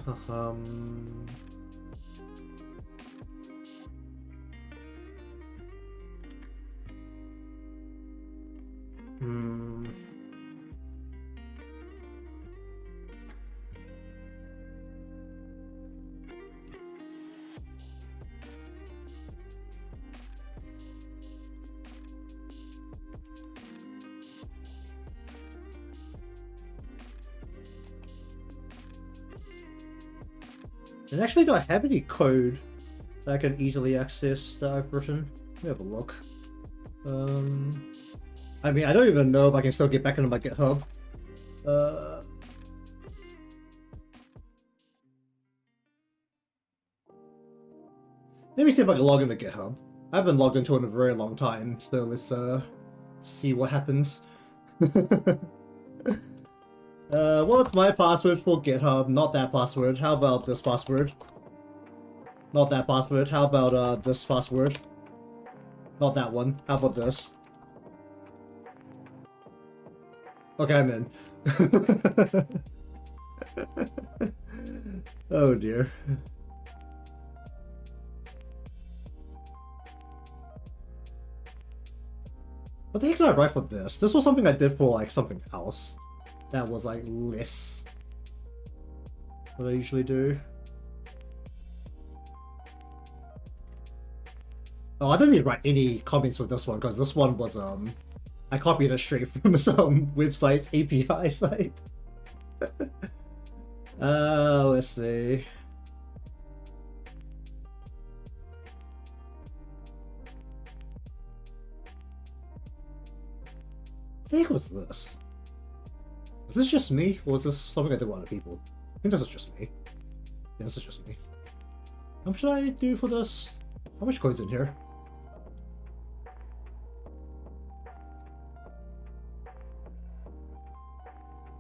And actually, do I have any code that I can easily access that I've written? Let me have a look. I mean, I don't even know if I can still get back into my GitHub. Let me see if I can log into GitHub. I haven't logged into it in a very long time, so let's see what happens. What's my password for GitHub? Not that password. How about this password? Not that password. How about this password? Not that one. How about this? Okay, I'm in. Oh dear. What the heck did I write for this? This was something I did for like something else. That was like less what I usually do. Oh, I didn't need to write any comments for this one because this one was I copied it straight from some website's API site. Let's see. What the heck was this? Is this just me, or is this something I did with other people? I think this is just me. Yeah, this is just me. How much should I do for this? How much code's in here?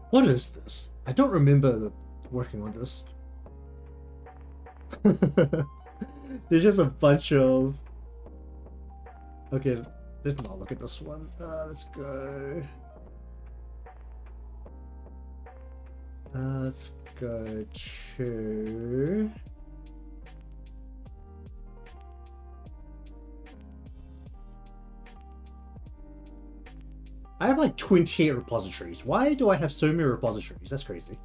What is this? I don't remember working on this. There's just a bunch of... Okay, let's not look at this one. Let's go... let's go to... I have like 28 repositories. Why do I have so many repositories? That's crazy.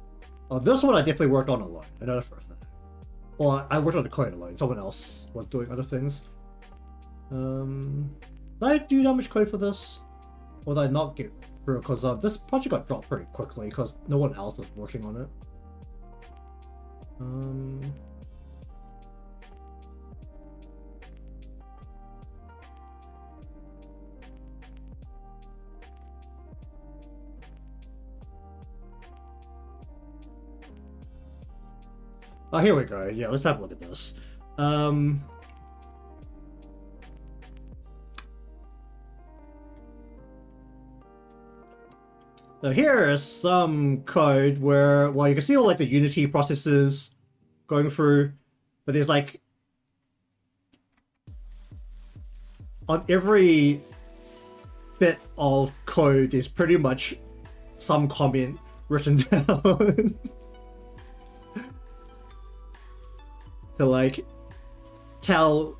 Oh, this one I definitely worked on alone. I know that for a fact. Well, I worked on the code alone. Someone else was doing other things. Did I do that much code for this? Or did I not get through? Because this project got dropped pretty quickly because no one else was working on it. Oh, here we go. Yeah, let's have a look at this. So here is some code where, well, you can see all like the Unity processes going through, but there's like on every bit of code there's pretty much some comment written down. to like tell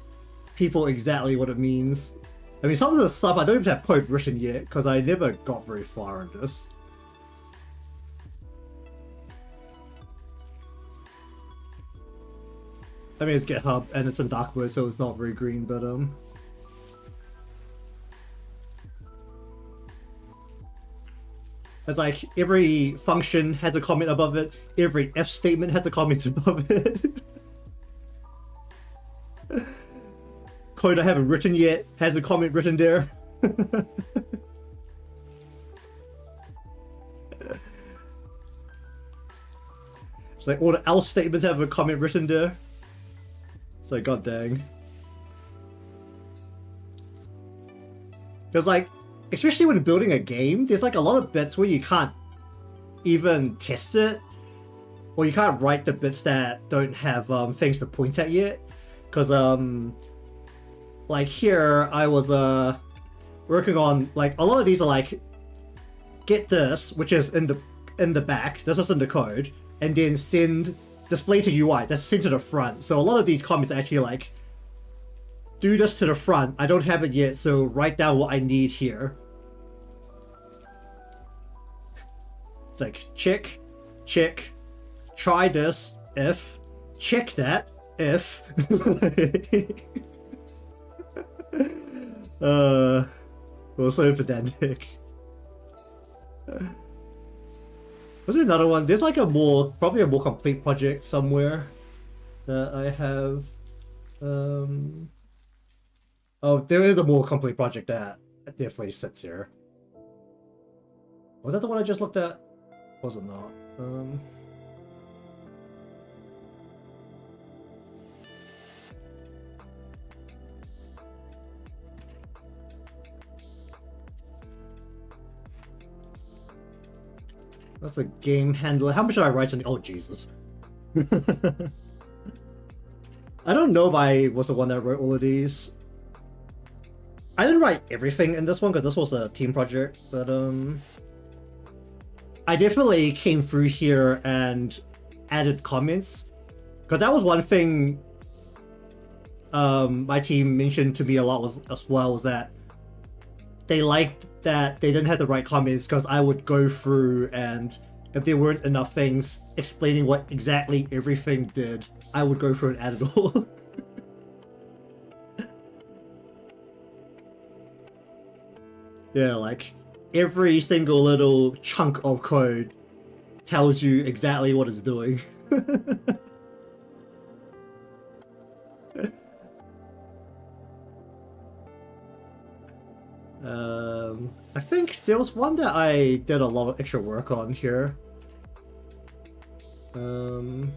people exactly what it means. I mean, some of the stuff I don't even have code written yet because I never got very far in this. I mean, it's GitHub and it's in dark mode, so it's not very green, but it's like every function has a comment above it, every if statement has a comment above it. Code I haven't written yet has a comment written there. It's like all the else statements have a comment written there. It's like, god dang. Because like, especially when building a game, there's like a lot of bits where you can't even test it, or you can't write the bits that don't have things to point at yet. Because like here I was working on like a lot of these are like get this, which is in the back, this is in the code, and then send display to UI, that's sent to the front. So a lot of these comments are actually like do this to the front. I don't have it yet, so write down what I need here. It's like check, try this if, check that if. Well, so pedantic. Was there another one? There's like probably a more complete project somewhere that I have. Oh, there is a more complete project that definitely sits here. Was that the one I just looked at? Was it not? That's a game handler. How much did I write on the... Oh, Jesus. I don't know if I was the one that wrote all of these. I didn't write everything in this one because this was a team project, but I definitely came through here and added comments. Because that was one thing my team mentioned to me a lot was that they liked that they didn't have the right comments because I would go through, and if there weren't enough things explaining what exactly everything did, I would go through and add it all. Yeah, like every single little chunk of code tells you exactly what it's doing. I think there was one that I did a lot of extra work on here. You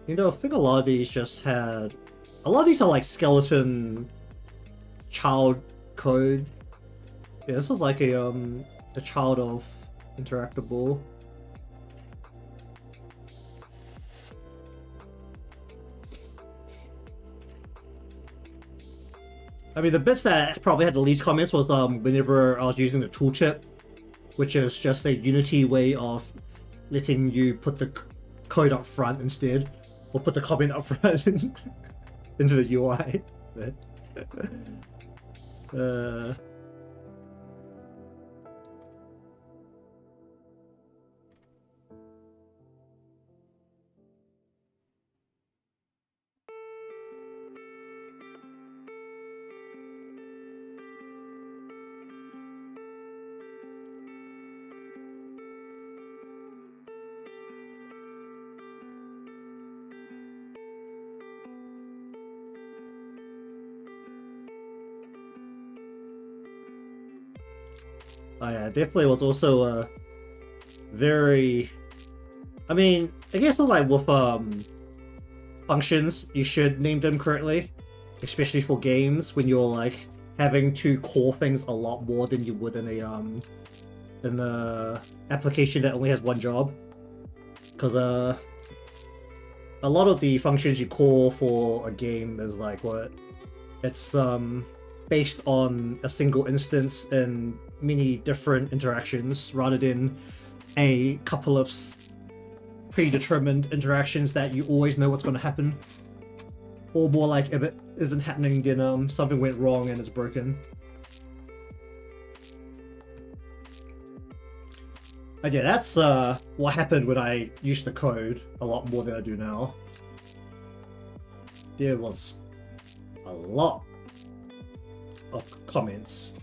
know, I think a lot of these just had... A lot of these are like skeleton child code. Yeah, this is like a child of interactable. I mean, the bits that probably had the least comments was whenever I was using the tooltip, which is just a Unity way of letting you put the code up front instead, or put the comment up front into the UI. Oh yeah, definitely was also very... I mean, I guess it's like with functions, you should name them correctly, especially for games when you're like having to call things a lot more than you would in a application that only has one job. Because a lot of the functions you call for a game is like what it's based on a single instance and many different interactions rather than a couple of predetermined interactions that you always know what's going to happen. Or more like if it isn't happening, then something went wrong and it's broken. And yeah, that's what happened when I used to code a lot more than I do now. There was a lot of comments.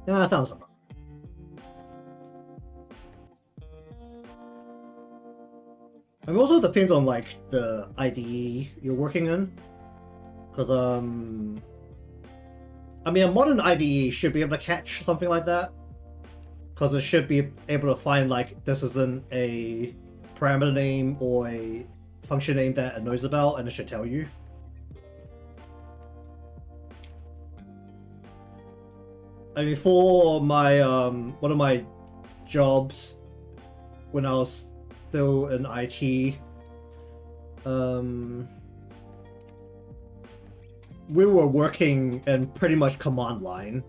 Yeah, that sounds about right. I mean, also depends on like the IDE you're working in, because I mean, a modern IDE should be able to catch something like that, because it should be able to find like this isn't a parameter name or a function name that it knows about, and it should tell you. I mean, for my one of my jobs when I was still in IT, we were working in pretty much command line.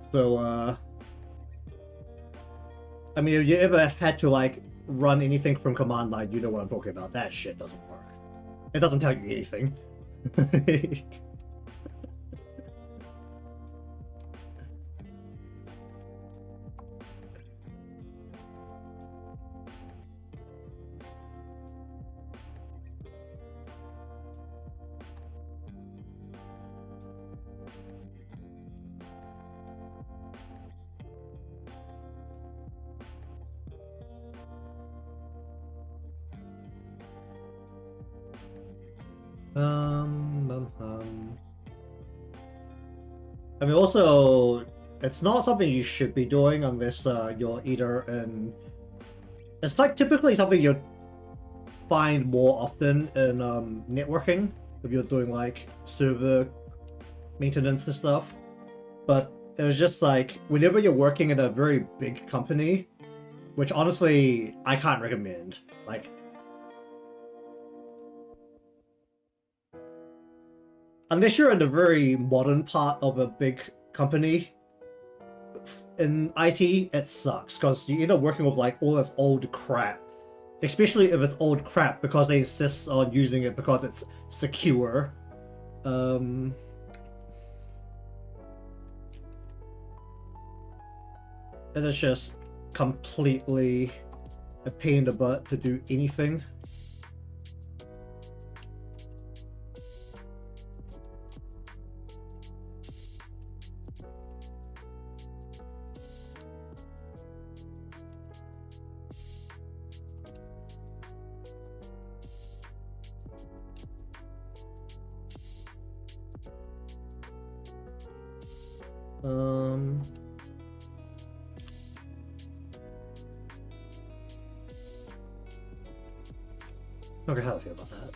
So I mean, if you ever had to like run anything from command line, you know what I'm talking about. That shit doesn't work. It doesn't tell you anything. I mean, also, it's not something you should be doing unless you're either in... It's like typically something you'd find more often in networking, if you're doing like server maintenance and stuff. But it was just like, whenever you're working in a very big company, which honestly, I can't recommend. Like, unless you're in the very modern part of a big company in IT, it sucks, because you end up working with like all this old crap. Especially if it's old crap because they insist on using it because it's secure. And it's just completely a pain in the butt to do anything. Okay, how do I feel about that?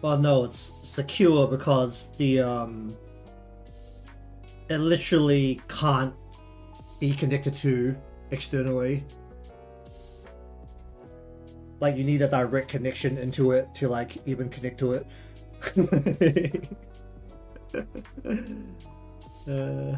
Well, no, it's secure because the it literally can't be connected to externally. Like, you need a direct connection into it to like even connect to it. uh,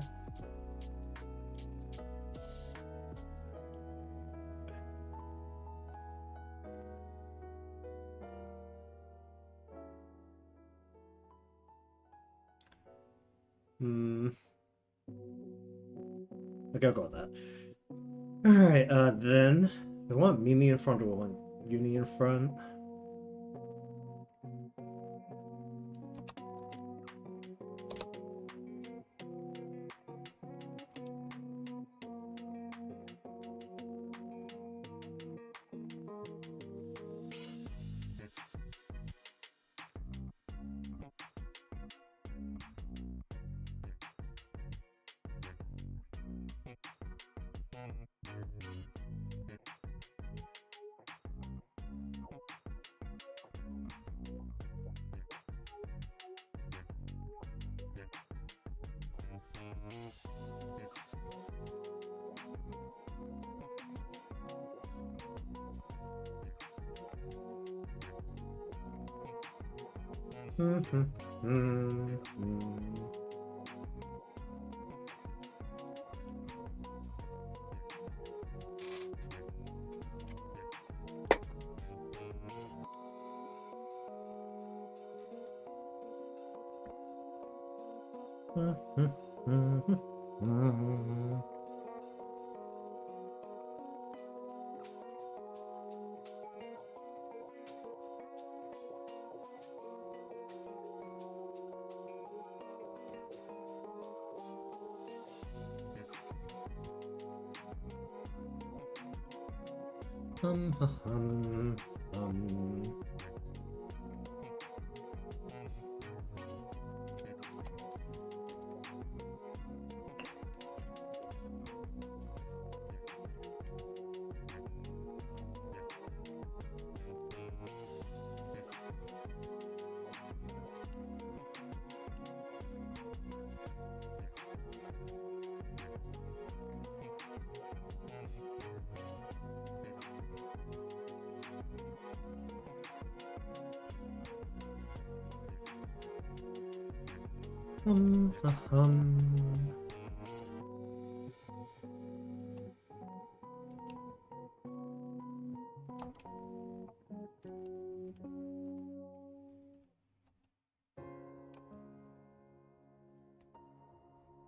okay, I'll go with that. Alright, then I want Mimi in front or I want Yuni in front.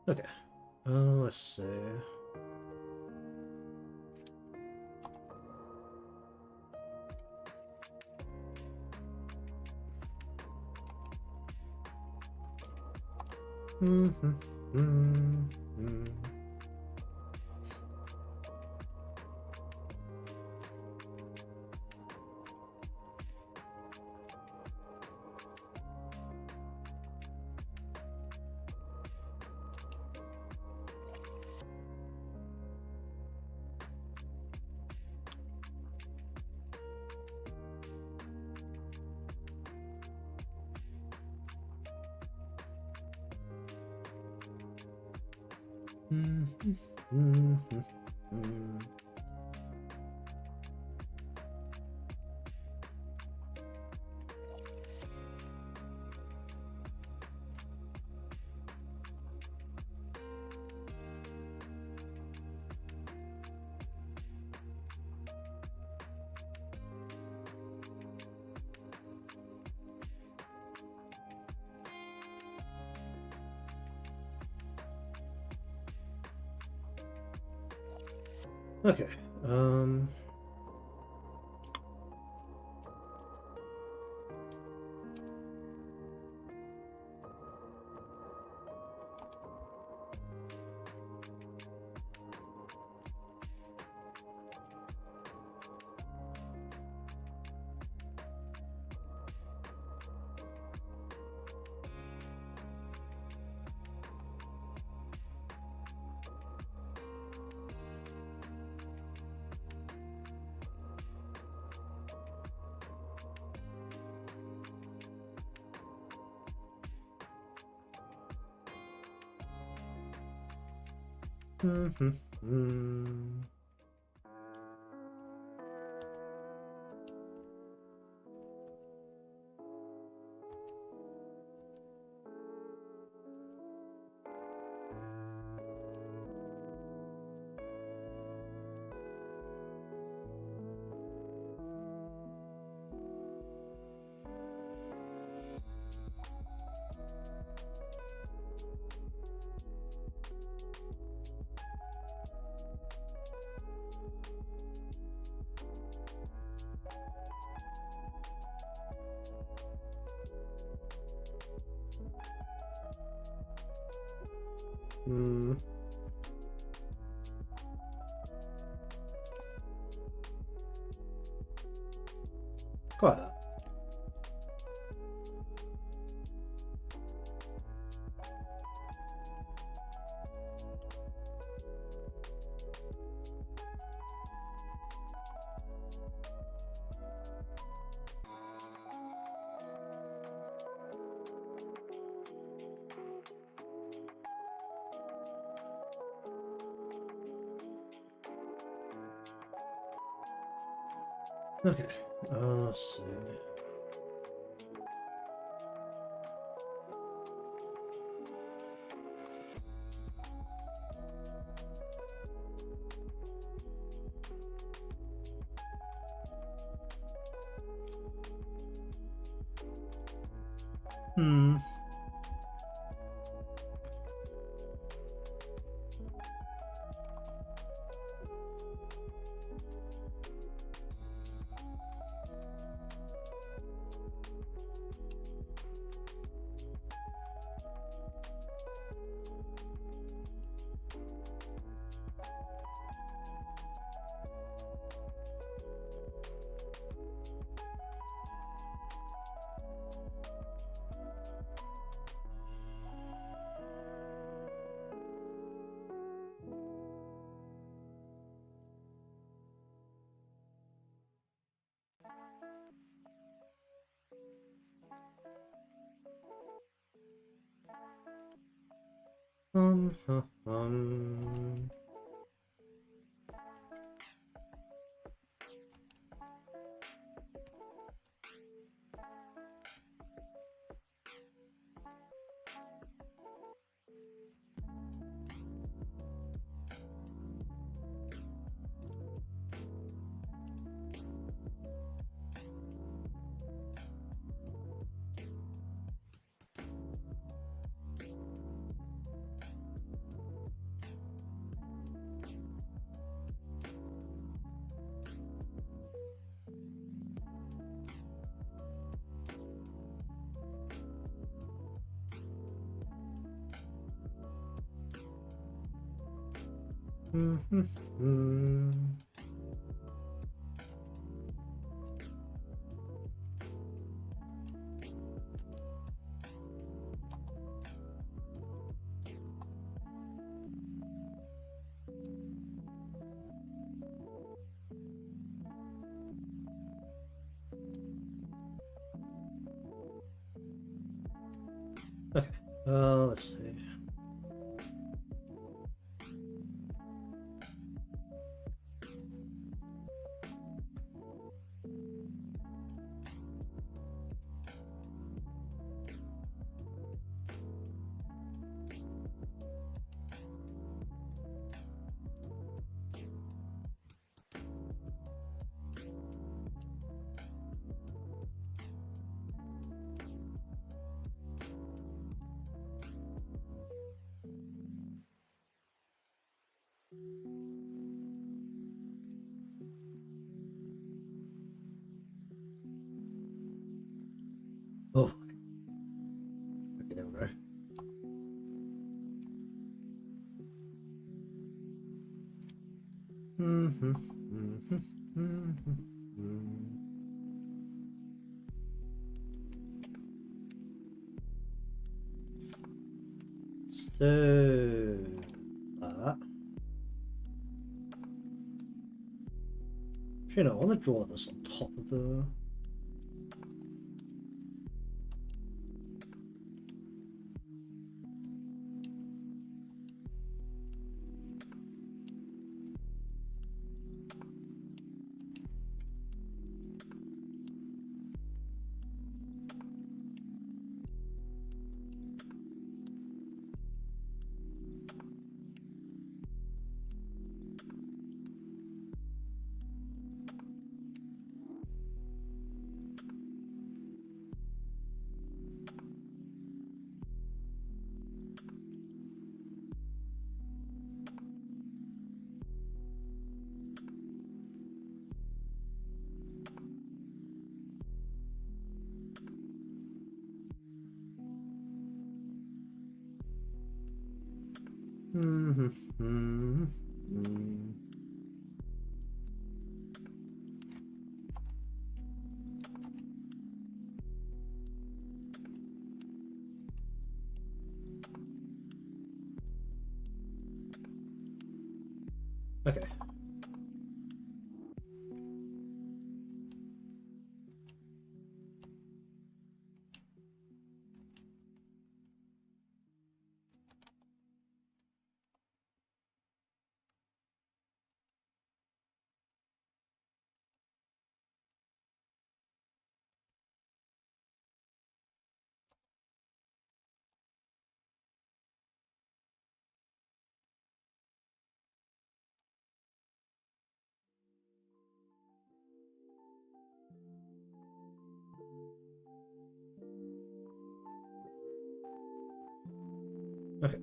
Okay, let's see. Okay, Quite that. Okay, let's see. Um. Okay, let's see. Oh, okay, there we go. So that. Actually, no, I want to draw this on top of the. Okay. Okay.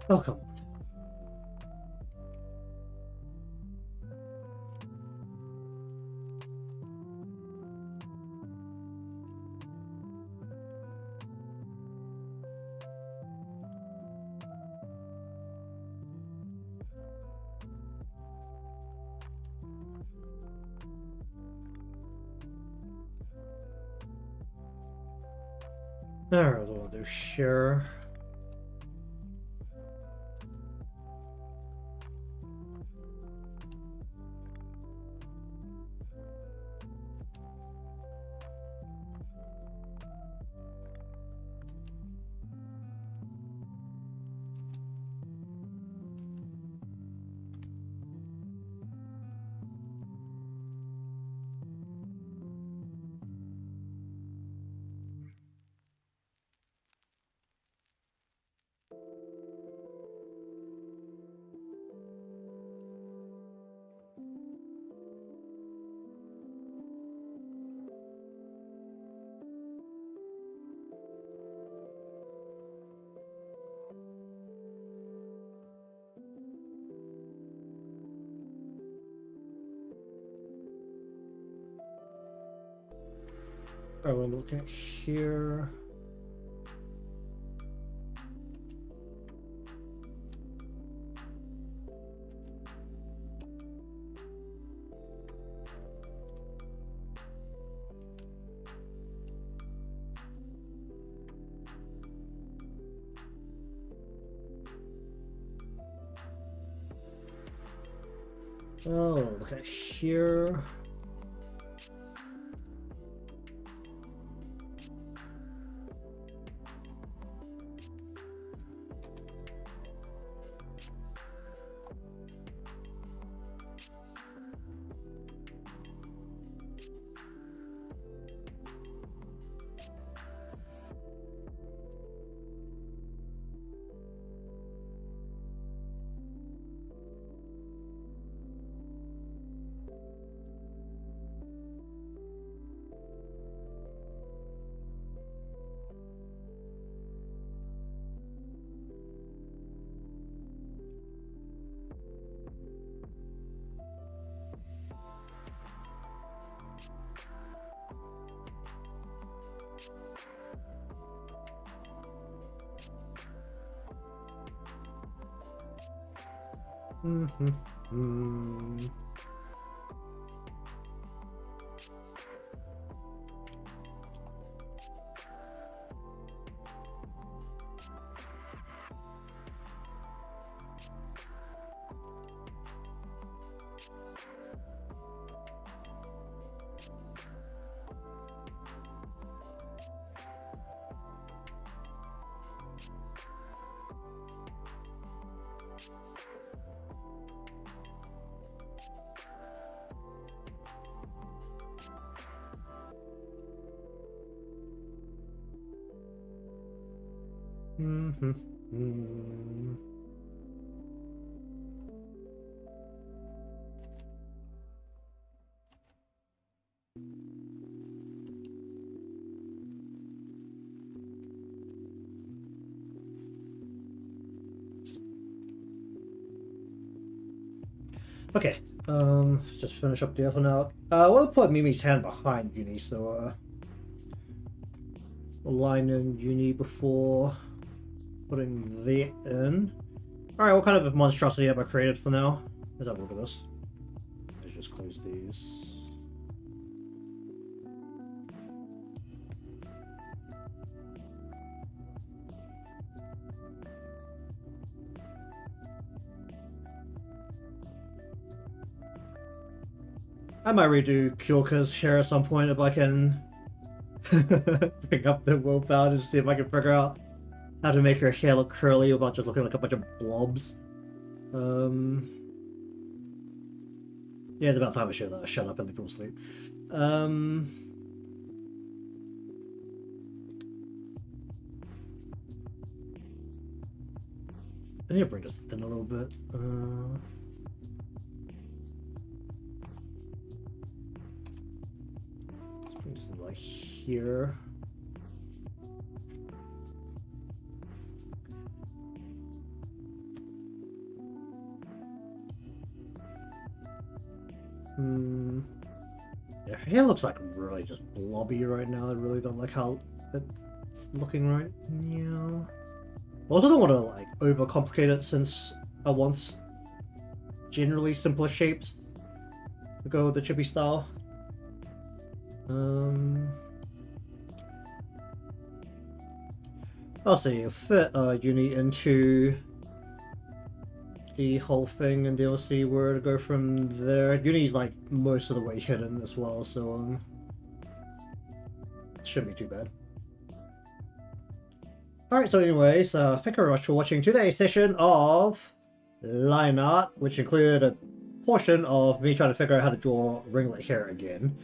Oh, come on. Alright, we'll do share. Alright, we're looking at here. Oh, look at here. Okay, just finish up the other now. I want to put Mimi's hand behind Yuni, so we'll line in Yuni before putting that in. Alright, what kind of monstrosity have I created for now? Let's have a look at this. Let's just close these. I might redo Kyoka's hair at some point if I can bring up the willpower to see if I can figure out how to make her hair look curly without just looking like a bunch of blobs. Yeah, it's about time I should shut up and let people sleep. I need to bring this in a little bit. Let's bring this like here. Yeah, her hair looks like really just blobby right now. I really don't like how it's looking right now. I also don't want to like overcomplicate it since I want generally simpler shapes to go with the Chibi style. I'll see, fit Yuni into the whole thing and they'll see where to go from there. Yuni's like most of the way hidden as well, so shouldn't be too bad. Alright, so anyways, thank you very much for watching today's session of line art, which included a portion of me trying to figure out how to draw ringlet hair again.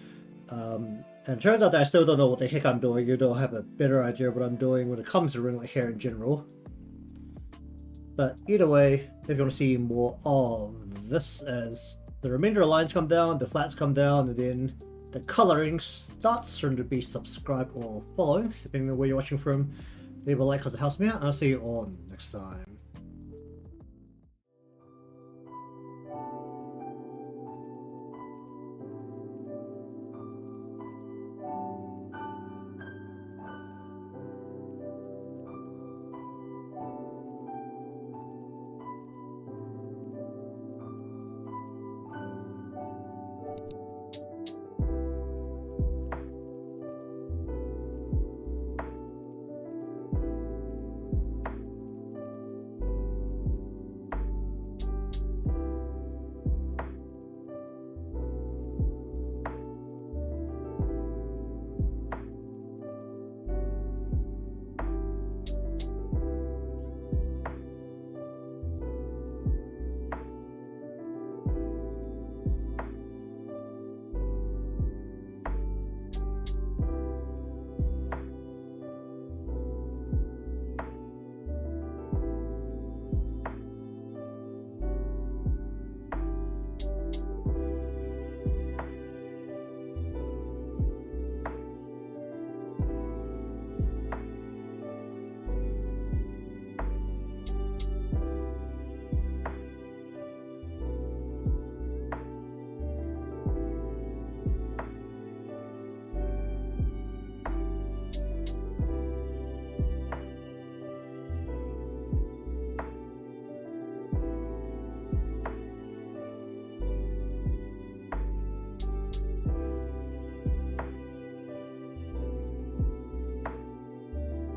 And it turns out that I still don't know what the heck I'm doing, you don't have a better idea of what I'm doing when it comes to ringlet hair in general. But either way, if you want to see more of this as the remainder of the lines come down, the flats come down, and then the coloring starts to be subscribed or followed, depending on where you're watching from, leave a like because it helps me out, and I'll see you all next time.